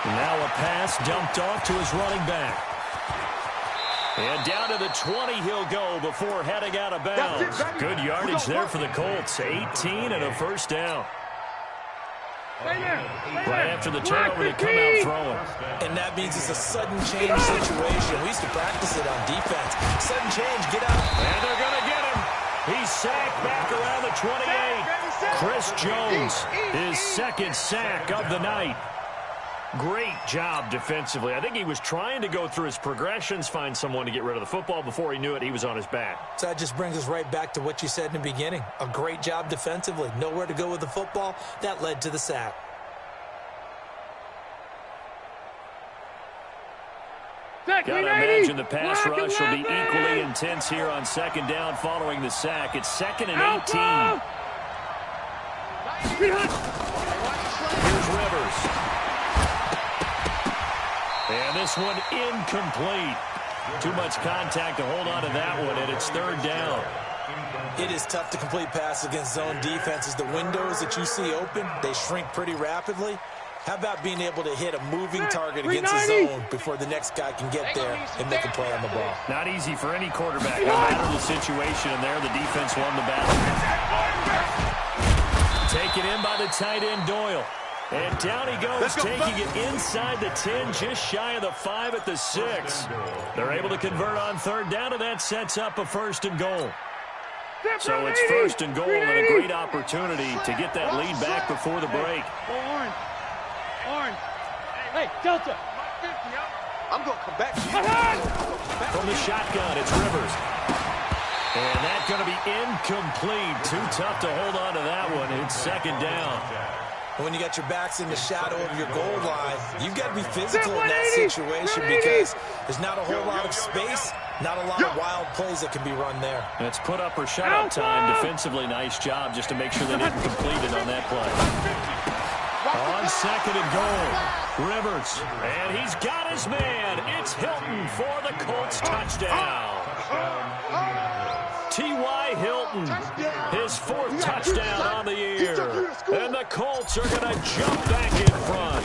Now a pass dumped off to his running back. And down to the 20 he'll go before heading out of bounds. Good yardage there for the Colts. 18 and a first down. Right after the turnover, they come out throwing. And that means it's a sudden change situation. We used to practice it on defense. Sudden change, get out. And they're going to get him. He's sacked back around the 28. Chris Jones, his 2nd sack of the night. Great job defensively. I think he was trying to go through his progressions, find someone to get rid of the football. Before he knew it, he was on his back. So that just brings us right back to what you said in the beginning. A great job defensively. Nowhere to go with the football. That led to the sack. Gotta imagine the pass rush will be equally intense here on 2nd down following the sack. It's 2nd and 18. Here's Rivers. And this one incomplete. Too much contact to hold on to that one, and it's 3rd down. It is tough to complete passes against zone defenses. The windows that you see open, they shrink pretty rapidly. How about being able to hit a moving target against a zone before the next guy can get there and make a play on the ball? Not easy for any quarterback. No matter the situation, and there the defense won the battle. Taken in by the tight end, Doyle. And down he goes, taking it inside the 10, just shy of the 5 at the 6. They're able to convert on 3rd down, and that sets up a 1st and goal. So it's 1st and goal and a great opportunity to get that lead back before the break. Orange. Hey, Delta. I'm going to come back to you. From the shotgun, it's Rivers. And that's going to be incomplete. Too tough to hold on to that one. It's 2nd down. When you got your backs in the shadow of your goal line, you've got to be physical in that situation because there's not a whole lot of space, not a lot of wild plays that can be run there. It's put up or shut up time. Defensively, nice job just to make sure they didn't complete it on that play. On 2nd and goal, Rivers, and he's got his man. It's Hilton for the Colts touchdown. T.Y. Hilton, his 4th touchdown on the year. And the Colts are going to jump back in front.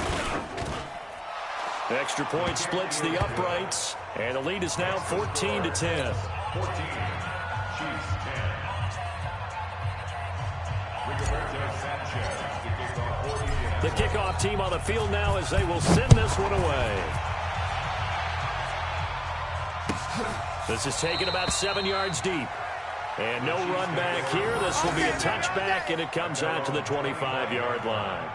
Extra point splits the uprights, and the lead is now 14-10. 14, Chiefs 10. The kickoff team on the field now as they will send this one away. This is taken about 7 yards deep. And no run back here. This will be a touchback, and it comes out to the 25-yard line.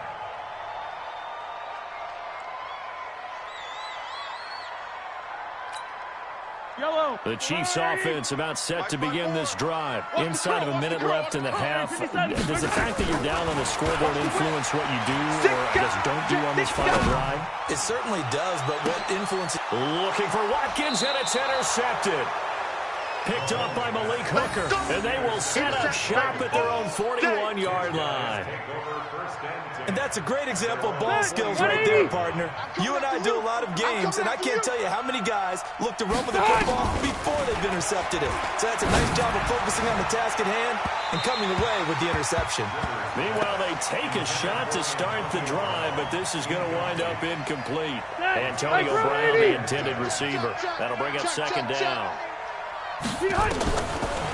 The Chiefs offense about set to begin this drive. Inside of a minute left in the half. Does the fact that you're down on the scoreboard influence what you do or, I guess, don't do on this final drive? It certainly does, but what influence... Looking for Watkins, and it's intercepted. Picked up by Malik Hooker, and they will set up shop at their own 41-yard line. And that's a great example of ball skills right there, partner. You and I do a lot of games, and I can't tell you how many guys look to run with the football before they've intercepted it. So that's a nice job of focusing on the task at hand and coming away with the interception. Meanwhile, they take a shot to start the drive, but this is going to wind up incomplete. Antonio Brown, the intended receiver. That'll bring up second down.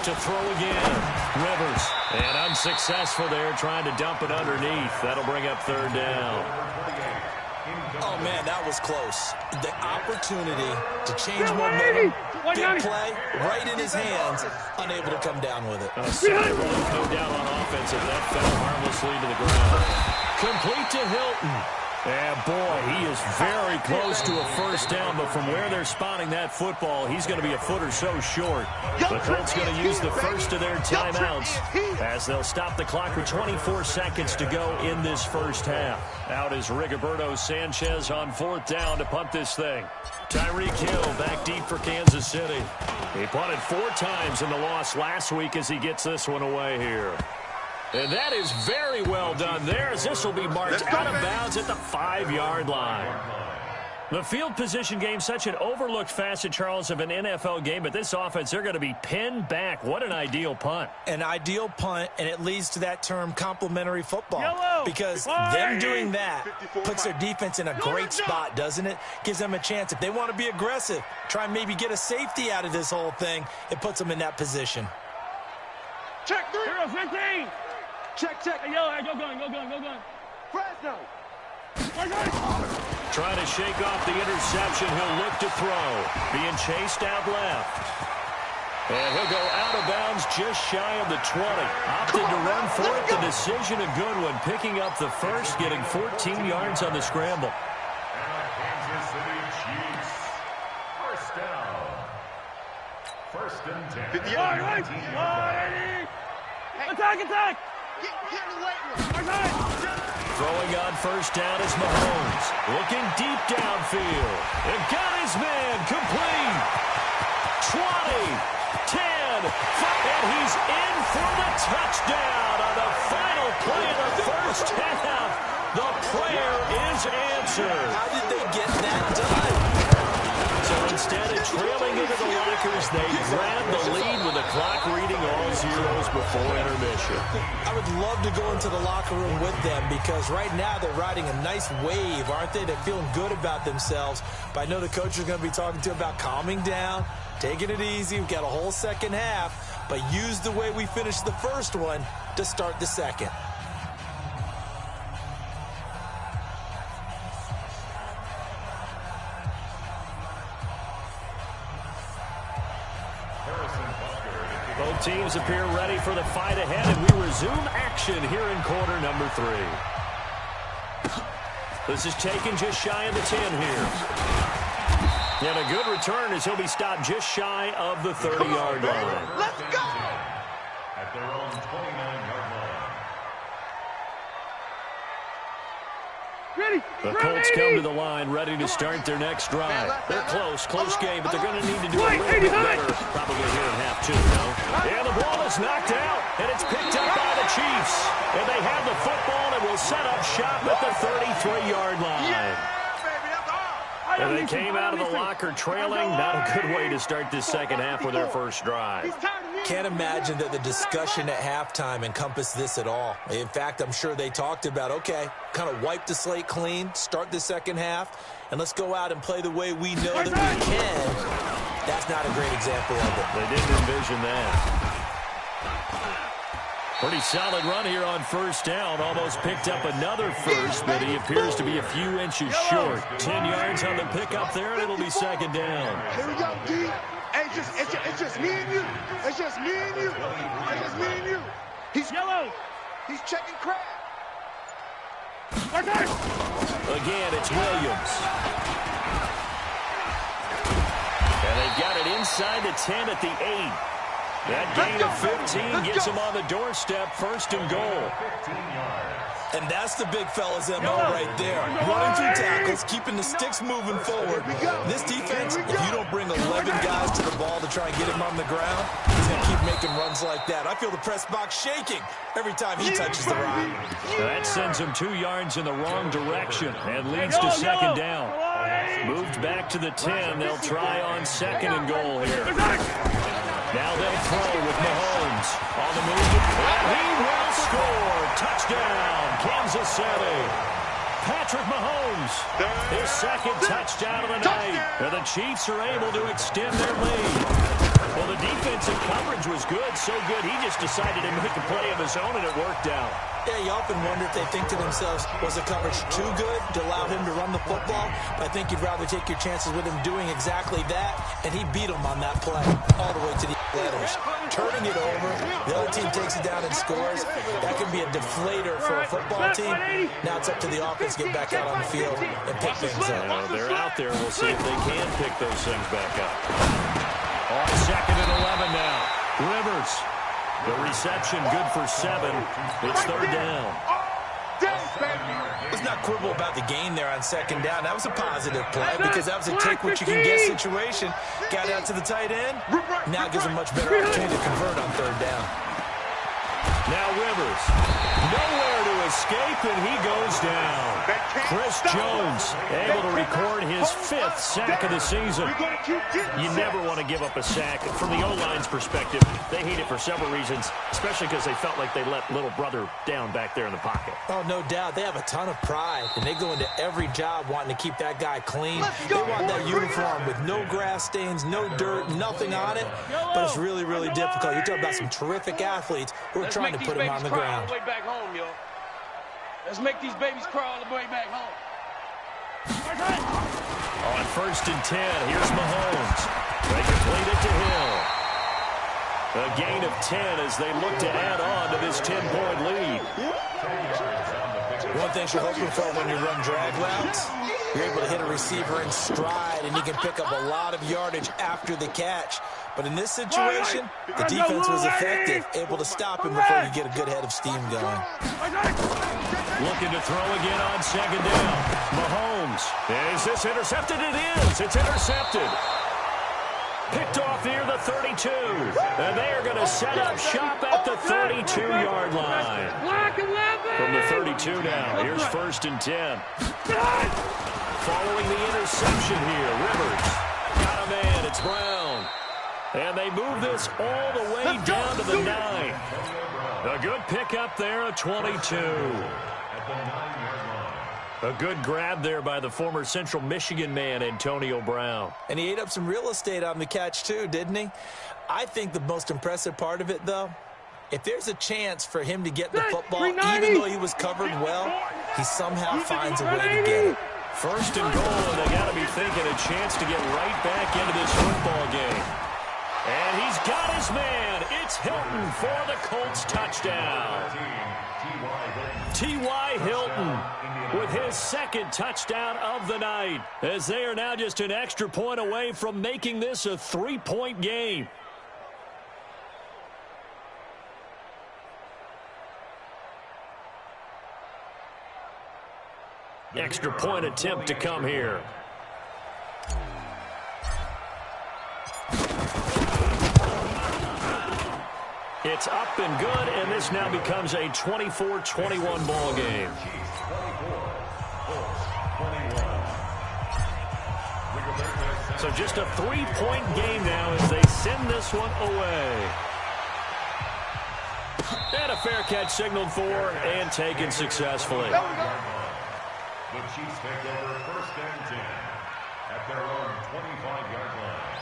To throw again, Rivers, and unsuccessful there, trying to dump it underneath. That'll bring up third down. Oh, man, that was close. The opportunity to change momentum, big play, right in his hands, unable to come down with it. No doubt on offense, and that fell harmlessly to the ground. Complete to Hilton. And, boy, he is very close to a first down, but from where they're spotting that football, he's going to be a foot or so short. The Colts going to use the first of their timeouts as they'll stop the clock with 24 seconds to go in this first half. Out is Rigoberto Sanchez on fourth down to punt this thing. Tyreek Hill back deep for Kansas City. He punted 4 times in the loss last week as he gets this one away here. And that is very well done there, as this will be marked out of bounds at the 5-yard line. The field position game, such an overlooked facet, Charles, of an NFL game, but this offense, they're going to be pinned back. What an ideal punt. An ideal punt, and it leads to that term complementary football. Because them doing that puts their defense in a great spot, doesn't it? Gives them a chance. If they want to be aggressive, try and maybe get a safety out of this whole thing, it puts them in that position. Check 3. 15. Check. Hey, yo, go gun. Fresno. Trying to shake off the interception. He'll look to throw. Being chased out left. And he'll go out of bounds just shy of the 20. Opted to run for it. The decision a good one. Picking up the first, getting 14 yards on the scramble. Kansas City Chiefs. First down. First and 10. 50 yards. Attack. Get in the weight room. Throwing on first down is Mahomes. Looking deep downfield. And got his man complete. 20, 10, 5, and he's in for the touchdown on the final play of the first half. The prayer is answered. How did they get that done? So instead of trailing into the lockers, they grab the lead with the clock reading all zeros before intermission. I would love to go into the locker room with them because right now they're riding a nice wave, aren't they? They're feeling good about themselves. But I know the coach is going to be talking to them about calming down, taking it easy. We've got a whole second half, but use the way we finished the first one to start the second. Both teams appear ready for the fight ahead, and we resume action here in quarter number 3. This is taken just shy of the 10 here. And a good return as he'll be stopped just shy of the 30-yard line. Let's go! At their own 29-yard line. The Colts come to the line ready to start their next drive. They're close game, but they're going to need to do a little bit better probably here in half 2, no? And the ball is knocked out, and it's picked up by the Chiefs. And they have the football and will set up shop at the 33-yard line. And they came out of the locker trailing. Not a good way to start this second half with their first drive. Can't imagine that the discussion at halftime encompassed this at all. In fact, I'm sure they talked about, okay, kind of wipe the slate clean, start the second half, and let's go out and play the way we know that we can. That's not a great example of it. They didn't envision that. Pretty solid run here on first down. Almost picked up another first, but he appears to be a few inches short. 10 yards on the pickup there, and it'll be second down. Here we go, D. Hey, It's just me and you. It's just me and you. It's just me and you. He's yellow. He's checking crab. Again, it's Williams. And they've got it inside the 10 at the 8. That gain of 15 gets them on the doorstep, first and goal. And that's the big fella's MO right there. Running through tackles, keeping the sticks moving forward. This defense, if you don't bring 11 guys to the ball to try and get him on the ground, he's going to keep making runs like that. I feel the press box shaking every time he touches the rock. That sends him 2 yards in the wrong direction and leads to second down. Moved back to the 10. They'll try on second and goal here. Now they'll throw with Mahomes on the move, and he will score. Touchdown, Kansas City. Patrick Mahomes, his second touchdown of the night. And the Chiefs are able to extend their lead. Well, the defensive coverage was good, so good he just decided to make a play of his own, and it worked out. Yeah, you often wonder if they think to themselves, was the coverage too good to allow him to run the football? But I think you'd rather take your chances with him doing exactly that, and he beat him on that play all the way to the letters. Turning it over, the other team takes it down and scores. That can be a deflator for a football team. Now it's up to the offense to get back out on the field and pick things up. They're out there. We'll see if they can pick those things back up. On second and 11 now. Rivers. The reception good for 7. It's third down. Let's not quibble about the gain there on second down. That was a positive play because that was a take-what-you-can-get situation. Got out to the tight end. Now it gives them much better opportunity to convert on third down. Now Rivers. Nowhere to escape, and he goes down. Chris Jones able to record his 5th sack of the season. You never want to give up a sack. From the O-line's perspective, they hate it for several reasons, especially because they felt like they let little brother down back there in the pocket. Oh, no doubt. They have a ton of pride, and they go into every job wanting to keep that guy clean. They want that uniform with no grass stains, no dirt, nothing on it, but it's really, really difficult. You're talking about some terrific athletes who are trying to put him on the ground. Let's make these babies cry all the way back home. On first and 10, here's Mahomes. They complete it to Hill. A gain of 10 as they look to add on to this 10-point lead. One thing you're hoping for when you run drag routes, you're able to hit a receiver in stride, and you can pick up a lot of yardage after the catch. But in this situation, the defense was effective, able to stop him before you get a good head of steam going. Looking to throw again on second down. Mahomes. Is this intercepted? It is. It's intercepted. Picked off near the 32. And they are going to set up shop at the 32-yard line. From the 32 now, here's first and 10. Following the interception here, Rivers. Got a man, it's Brown. And they move this all the way down to the 9. A good pickup there at 22. A good grab there by the former Central Michigan man, Antonio Brown. And he ate up some real estate on the catch, too, didn't he? I think the most impressive part of it, though, if there's a chance for him to get the football, even though he was covered well, he somehow finds a way to get it. First and goal, and they got to be thinking a chance to get right back into this football game. And he's got his man. It's Hilton for the Colts touchdown. T.Y. Hilton with his second touchdown of the night, as they are now just an extra point away from making this a 3-point game. Extra point attempt to come here. It's up and good, and this now becomes a 24-21 ball game. So just a 3-point game now as they send this one away. And a fair catch signaled for and taken successfully. The Chiefs take over first and 10 at their own 25-yard line.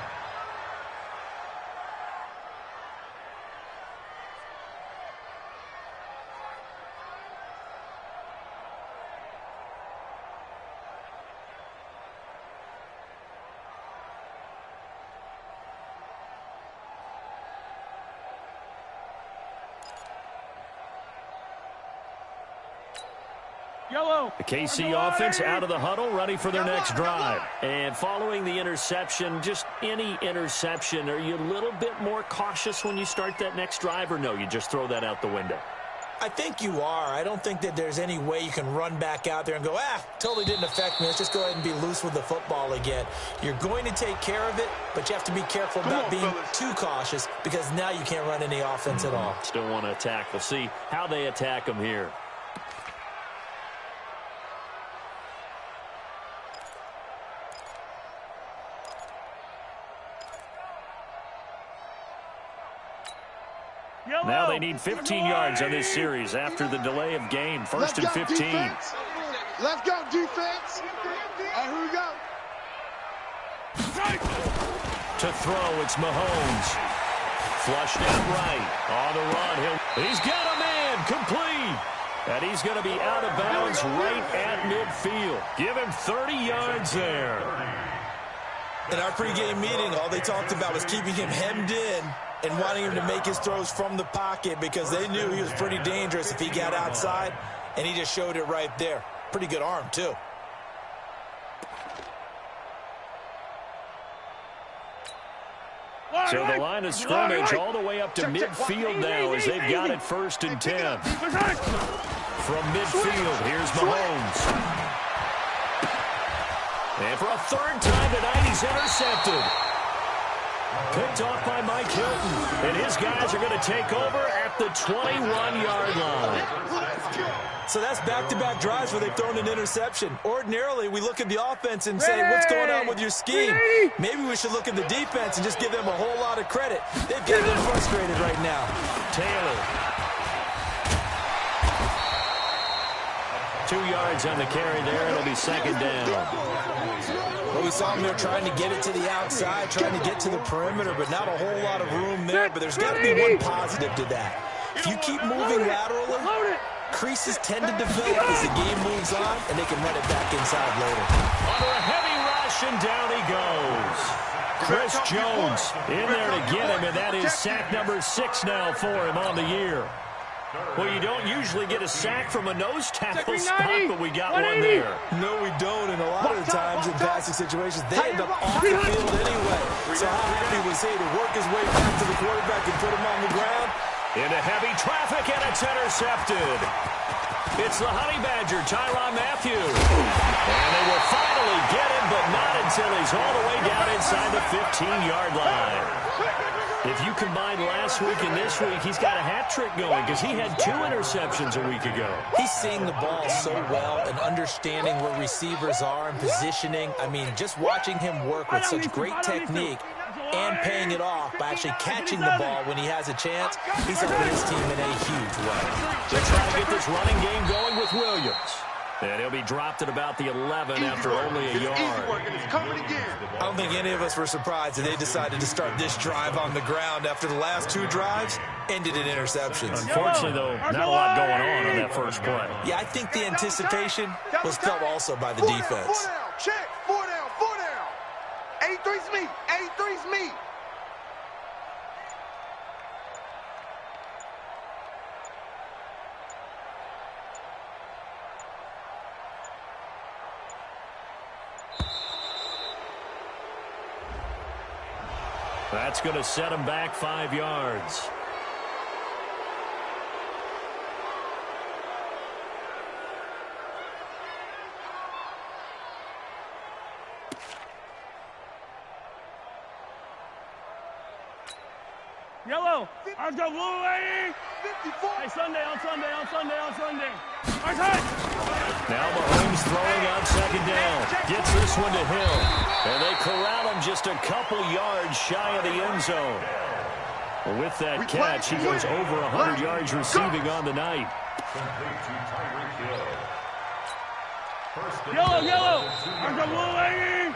The KC offense out of the huddle, ready for their next drive. And following the interception, just any interception, are you a little bit more cautious when you start that next drive, or no, you just throw that out the window? I think you are. I don't think that there's any way you can run back out there and go, totally didn't affect me. Let's just go ahead and be loose with the football again. You're going to take care of it, but you have to be careful about being too cautious because now you can't run any offense at all. Still want to attack. We'll see how they attack them here. Now they need 15 yards on this series after the delay of game. First and 15. Defense. Let's go, defense. All right, here we go. To throw, it's Mahomes. Flushed out right. On the run. He's got a man. Complete. And he's going to be out of bounds right at midfield. Give him 30 yards there. In our pregame meeting, all they talked about was keeping him hemmed in and wanting him to make his throws from the pocket because they knew he was pretty dangerous if he got outside, and he just showed it right there. Pretty good arm, too. So the line of scrimmage all the way up to midfield now as they've got it 1st and 10. From midfield, here's Mahomes. And for a third time tonight, he's intercepted. Picked off by Mike Hilton. And his guys are going to take over at the 21-yard line. So that's back-to-back drives where they've thrown an interception. Ordinarily, we look at the offense and say, what's going on with your scheme? Maybe we should look at the defense and just give them a whole lot of credit. They've got them frustrated right now. Taylor. 2 yards on the carry there. It'll be 2nd down. Well, we saw him there trying to get it to the outside, trying to get to the perimeter, but not a whole lot of room there. But there's got to be one positive to that. If you keep moving laterally, creases tend to develop as the game moves on, and they can run it back inside later. Under a heavy rush, and down he goes. Chris Jones in there to get him, and that is sack number 6 now for him on the year. Well, you don't usually get a sack from a nose tackle spot, but we got one there. No, we don't, and a lot of the times in passing situations, they end up off the field anyway. So how happy was he to work his way back to the quarterback and put him on the ground? Into heavy traffic, and it's intercepted. It's the Honey Badger, Tyrann Mathieu. And they will finally get him, but not until he's all the way down inside the 15-yard line. If you combine last week and this week, he's got a hat trick going because he had 2 interceptions a week ago. He's seeing the ball so well and understanding where receivers are and positioning. I mean, just watching him work with such great technique and paying it off by actually catching the ball when he has a chance, he's helping his team in a huge way. They're trying to get this running game going with Williams. And he'll be dropped at about the 11 after only a yard. I don't think any of us were surprised that they decided to start this drive on the ground after the last 2 drives ended in interceptions. Unfortunately, though, not a lot going on that first play. Yeah, I think the anticipation was felt also by the defense. 4 down, check, 4 down, 4 down. 83's me, 83's me. That's going to set him back 5 yards. Yellow. Let's go, blue lady. 54. Hey, Sunday. Our time. Now Mahomes throwing on 2nd down. Gets this one to Hill. And they corral him just a couple yards shy of the end zone. Well, with that catch, he goes over 100 yards receiving on the night. Yellow. Let's go, blue lady.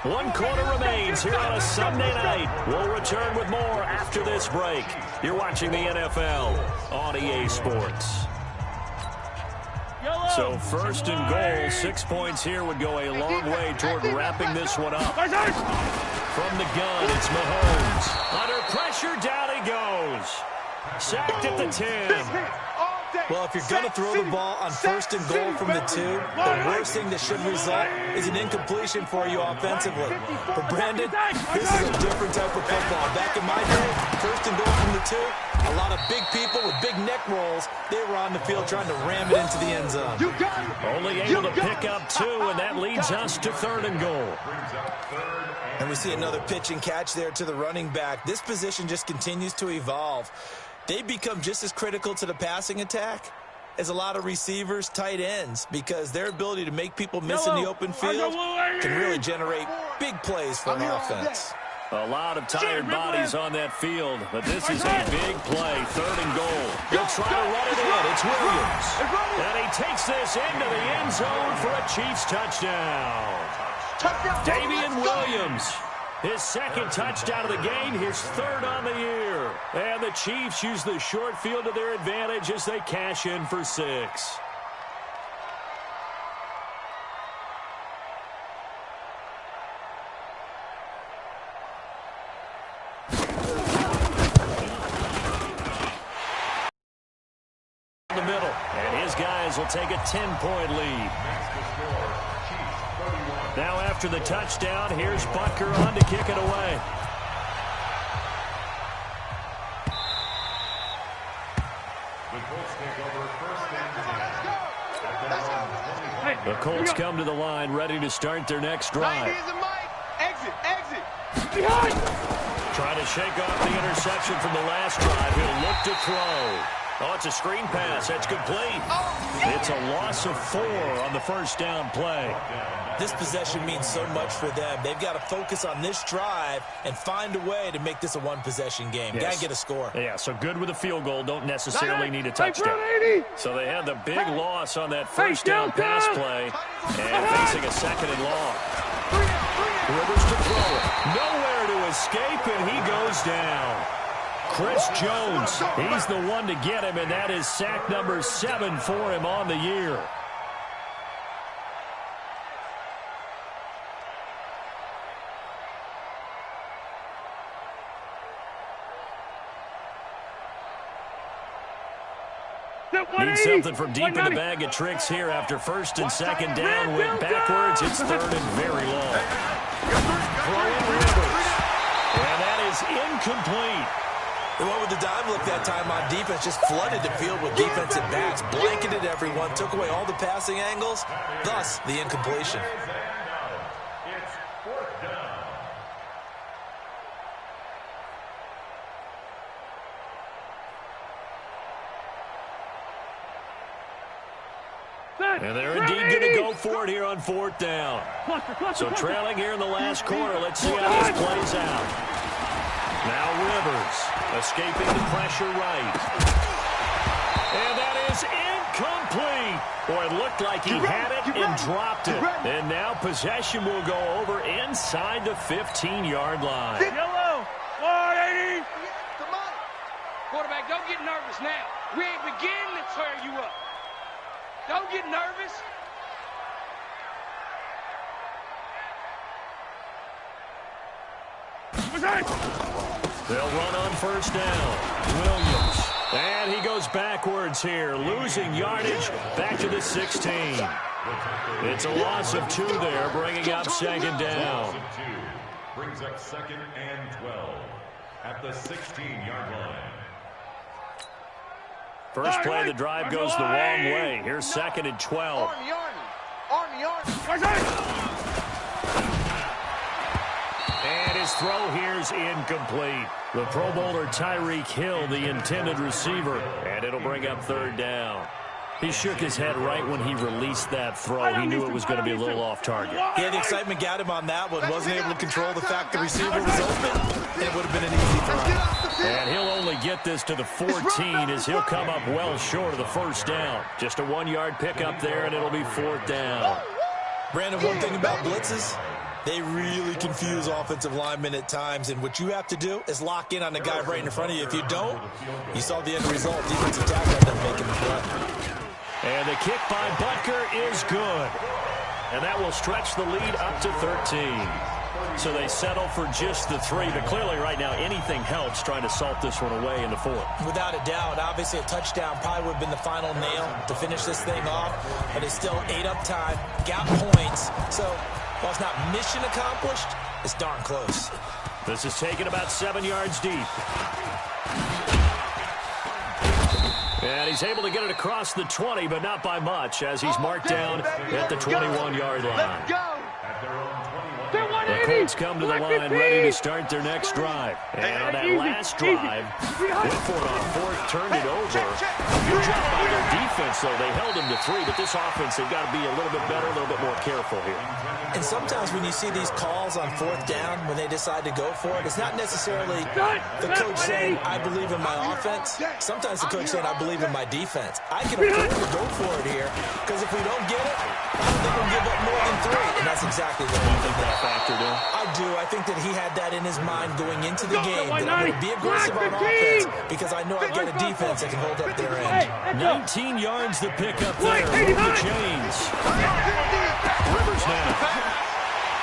1 quarter remains here on a Sunday night. We'll return with more after this break. You're watching the NFL on EA Sports. So 1st and goal, 6 points here would go a long way toward wrapping this one up. From the gun, it's Mahomes. Under pressure, down he goes. Sacked at the 10. Well, if you're going to throw the ball on 1st and goal from the 2, the worst thing that should result is an incompletion for you offensively. But, Brandon, this is a different type of football. Back in my day, 1st and goal from the 2, a lot of big people with big neck rolls, they were on the field trying to ram it into the end zone. Only able to pick up 2, and that leads us to 3rd and goal. And we see another pitch and catch there to the running back. This position just continues to evolve. They become just as critical to the passing attack as a lot of receivers, tight ends, because their ability to make people miss in the open field can really generate big plays for an offense. A lot of tired bodies on that field, but this is a big play, 3rd and goal. He'll try to run it in. It's Williams. And he takes this into the end zone for a Chiefs touchdown. Damian Williams, his 2nd touchdown of the game, his 3rd on the year. And the Chiefs use the short field to their advantage as they cash in for 6. The middle, and his guys will take a 10-point lead. Now after the touchdown, here's Butker on to kick it away. The Colts come to the line, ready to start their next drive. Exit. Trying to shake off the interception from the last drive. He'll look to throw. Oh, it's a screen pass. That's complete. It's a loss of 4 on the 1st down play. This possession means so much for them. They've got to focus on this drive and find a way to make this a one-possession game. Yes. Got to get a score. Yeah, so good with a field goal. Don't necessarily need a touchdown. So they had the big loss on that 1st down pass play and facing a 2nd and long. Rivers to throw it. Nowhere to escape, and he goes down. Chris Jones, he's the one to get him, and that is sack number 7 for him on the year. Need something from deep in the bag of tricks here after 1st and 2nd down. Went backwards. It's 3rd and very long. Throwing Rivers. And that is incomplete. They went with the dive look that time on defense, just flooded the field with defensive backs, blanketed everyone, took away all the passing angles, thus the incompletion. It's 4th down. And they're indeed going to go for it here on 4th down. So trailing here in the last quarter. Let's see how this plays out. Now Rivers escaping the pressure right. And that is incomplete. Boy, it looked like he had it and dropped it. And now possession will go over inside the 15-yard line. Yellow, 180. Quarterback, don't get nervous now. We ain't beginning to tear you up. Don't get nervous. They'll run on 1st down. Williams. And he goes backwards here, losing yardage back to the 16. It's a loss of 2 there, bringing up 2nd down. Brings up 2nd and 12 at the 16-yard line. First play of the drive goes the wrong way. Here's 2nd and 12. Army. And his throw here's incomplete. The Pro Bowler Tyreek Hill, the intended receiver, and it'll bring up 3rd down. He shook his head right when he released that throw. He knew it was going to be a little off target. Yeah, the excitement got him on that one. Wasn't able to control the fact the receiver was open, and it would have been an easy throw. And he'll only get this to the 14 as he'll come up well short of the 1st down. Just a 1-yard pickup there, and it'll be 4th down. Brandon, one thing about blitzes, they really confuse offensive linemen at times, and what you have to do is lock in on the guy right in front of you. If you don't, you saw the end result. Defensive tackle ended up making the play. And the kick by Butker is good. And that will stretch the lead up to 13. So they settle for just the 3, but clearly right now anything helps trying to salt this one away in the 4th. Without a doubt, obviously a touchdown probably would have been the final nail to finish this thing off, but it's still ate up time, got points. So while it's not mission accomplished, it's darn close. This is taken about 7 yards deep. And he's able to get it across the 20, but not by much, as he's marked down at the 21-yard line. The Colts come to the line ready to start their next drive. And on that last drive, went for it on 4th, turned it over. Good job by their defense, though. They held him to 3, but this offense, they've got to be a little bit better, a little bit more careful here. And sometimes when you see these calls on 4th down, when they decide to go for it, it's not necessarily the coach saying, I believe in my offense. Sometimes the coach saying, I believe in my defense. I can afford to go for it here, because if we don't get it, I don't think we'll give up more than 3. And that's exactly what I think that factored in. I do. I think that he had that in his mind going into the game, that I'm going to be aggressive on offense because I know I've got a defense that can hold up their end. 19 yards to pick up there. Move the chains. Rivers now.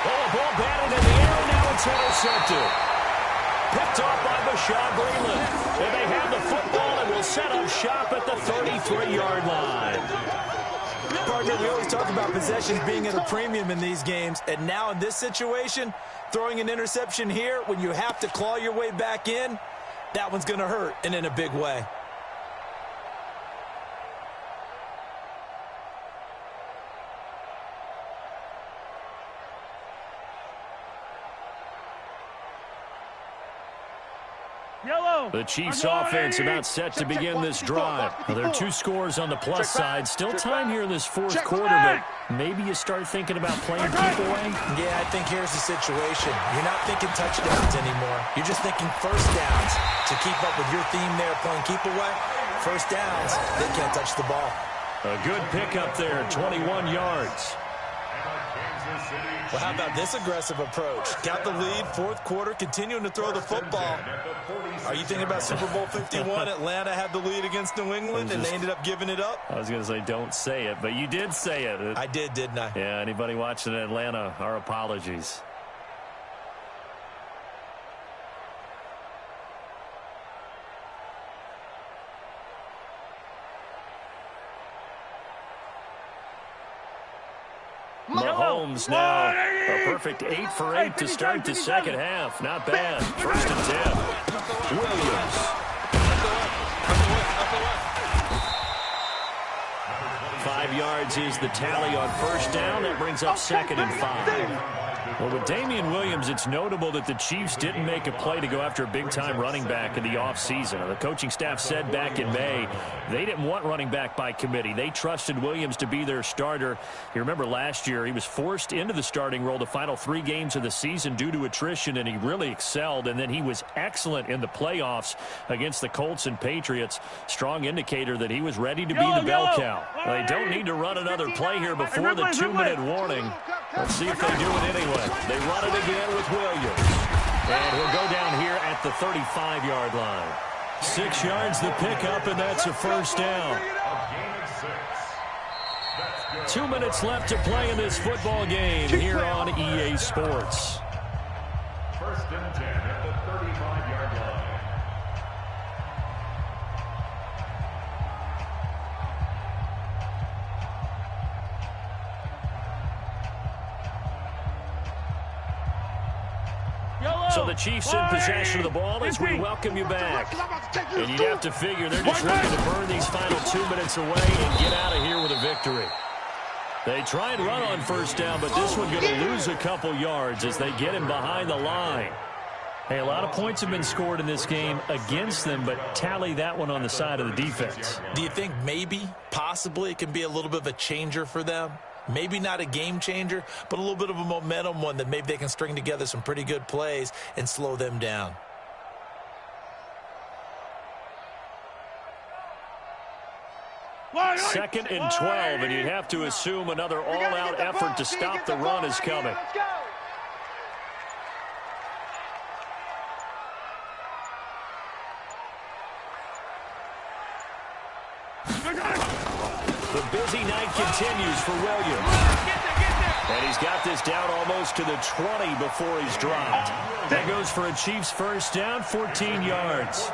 Oh, a ball batted in the air. Now it's intercepted. Picked off by Bashaud Breeland. And they have the football and will set up shop at the 33-yard line. Partner, we always talk about possessions being at a premium in these games, and now in this situation, throwing an interception here when you have to claw your way back in, that one's going to hurt, and in a big way. The Chiefs' offense about set to begin this drive. Well, there are 2 scores on the plus side. Still time here in this 4th quarter, but maybe you start thinking about playing keep away? Yeah, I think here's the situation. You're not thinking touchdowns anymore. You're just thinking first downs to keep up with your theme there, playing keep away. First downs, they can't touch the ball. A good pickup there, 21 yards. Well, how about this aggressive approach? Got the lead, 4th quarter, continuing to throw the football. Are you thinking about Super Bowl 51? Atlanta had the lead against New England, and they ended up giving it up? I was going to say don't say it, but you did say it. I did, didn't I? Yeah, anybody watching Atlanta, our apologies. Mahomes now a perfect 8 for 8 to start the second half. Not bad. 1st and 10. Williams. 5 yards is the tally on 1st down. That brings up 2nd and 5. Well, with Damian Williams, it's notable that the Chiefs didn't make a play to go after a big-time running back in the offseason. The coaching staff said back in May they didn't want running back by committee. They trusted Williams to be their starter. You remember last year he was forced into the starting role the final 3 games of the season due to attrition, and he really excelled, and then he was excellent in the playoffs against the Colts and Patriots. Strong indicator that he was ready to be the bell cow. They don't need to run another play here before the 2-minute warning. Let's see if they do it anyway. They run it again with Williams. And he'll go down here at the 35-yard line. 6 yards the pickup, and that's a 1st down. 2 minutes left to play in this football game here on EA Sports. 1st and 10 at the 35-yard line. So the Chiefs in possession of the ball as we welcome you back. And you'd have to figure they're just looking to burn these final 2 minutes away and get out of here with a victory. They try and run on 1st down, but this one going to lose a couple yards as they get him behind the line. Hey, a lot of points have been scored in this game against them, but tally that one on the side of the defense. Do you think maybe, possibly, it can be a little bit of a changer for them? Maybe not a game changer, but a little bit of a momentum one that maybe they can string together some pretty good plays and slow them down. Second and 12, and you'd have to assume another all-out effort to stop the run is coming. The busy night continues for Williams. And he's got this down almost to the 20 before he's dropped. That goes for a Chiefs first down, 14 yards.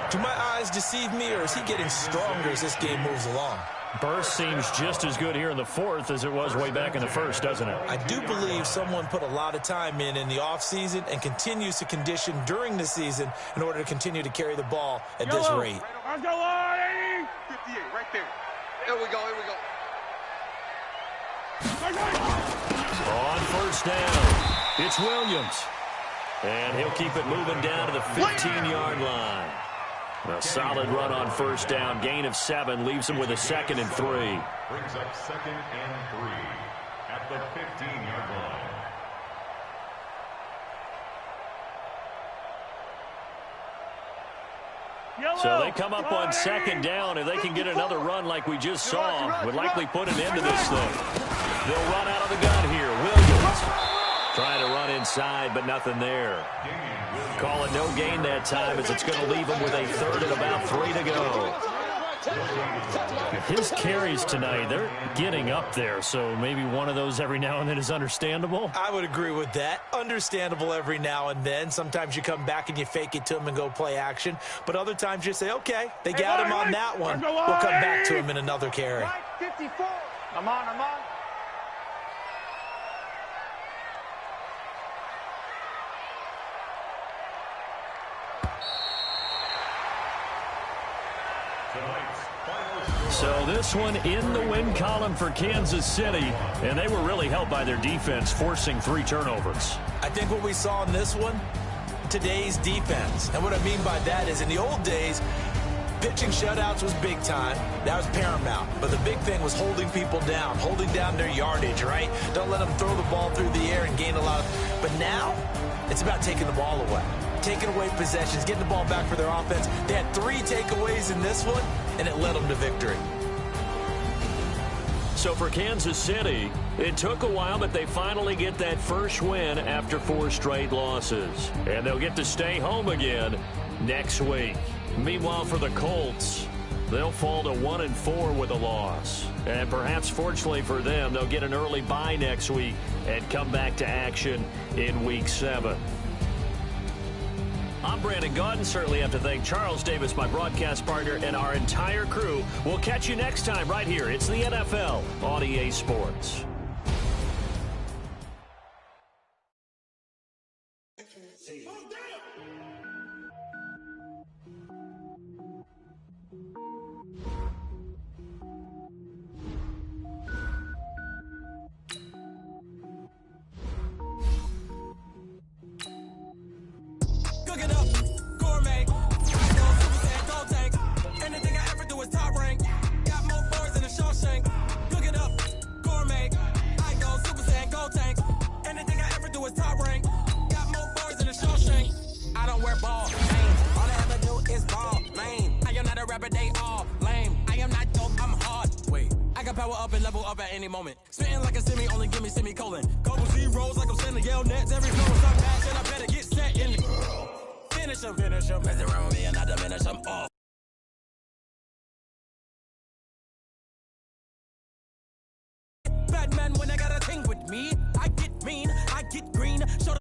Do my eyes deceive me, or is he getting stronger as this game moves along? Burst seems just as good here in the fourth as it was way back in the first, doesn't it? I do believe someone put a lot of time in the offseason and continues to condition during the season in order to continue to carry the ball at this rate. Let's go, 80. 58, right there. Here we go, here we go. On first down, it's Williams. And he'll keep it moving down to the 15-yard line. A solid run on first down. Gain of 7 leaves him with a 2nd and 3. Brings up 2nd and 3 at the 15-yard line. So they come up on 2nd down. If they can get another run like we just saw, would likely put an end to this thing. They'll run out of the gun here. Williams trying to run inside, but nothing there. Call it no gain that time as it's going to leave him with a 3rd and about 3 to go. His carries tonight, they're getting up there, so maybe one of those every now and then is understandable. I would agree with that. Understandable every now and then. Sometimes you come back and you fake it to him and go play action. But other times you say, okay, they got him on that one. We'll come back to him in another carry. 54. I'm on. So this one in the win column for Kansas City, and they were really helped by their defense, forcing 3 turnovers. I think what we saw in this one, today's defense. And what I mean by that is in the old days, pitching shutouts was big time. That was paramount. But the big thing was holding people down, holding down their yardage, right? Don't let them throw the ball through the air and gain a lot of... But now, it's about taking the ball away. Taking away possessions, getting the ball back for their offense. They had 3 takeaways in this one, and it led them to victory. So for Kansas City, it took a while, but they finally get that first win after 4 straight losses. And they'll get to stay home again next week. Meanwhile, for the Colts, they'll fall to 1-4 with a loss. And perhaps fortunately for them, they'll get an early bye next week and come back to action in Week 7. I'm Brandon Gaudin. Certainly have to thank Charles Davis, my broadcast partner, and our entire crew. We'll catch you next time right here. It's the NFL on EA Sports. Cook it up, gourmet. I go super saiyan, gold tank. Anything I ever do is top rank. Got more boards than a Shawshank. Cook it up, gourmet. I go super saiyan, gold tank. Anything I ever do is top rank. Got more boards than a Shawshank. I don't wear ball, lame. All I ever do is ball, lame. I am not a rapper, they all lame. I am not dope, I'm hard. Wait, I can power up and level up at any moment. Spitting like a semi, only give me semicolon. Couple zeros like I'm sending yell nets. Every flow is unmatched and I better get set in. Finish him. Mess around with me and I diminish him off. Bad man when I got a thing with me. I get mean, I get green. Show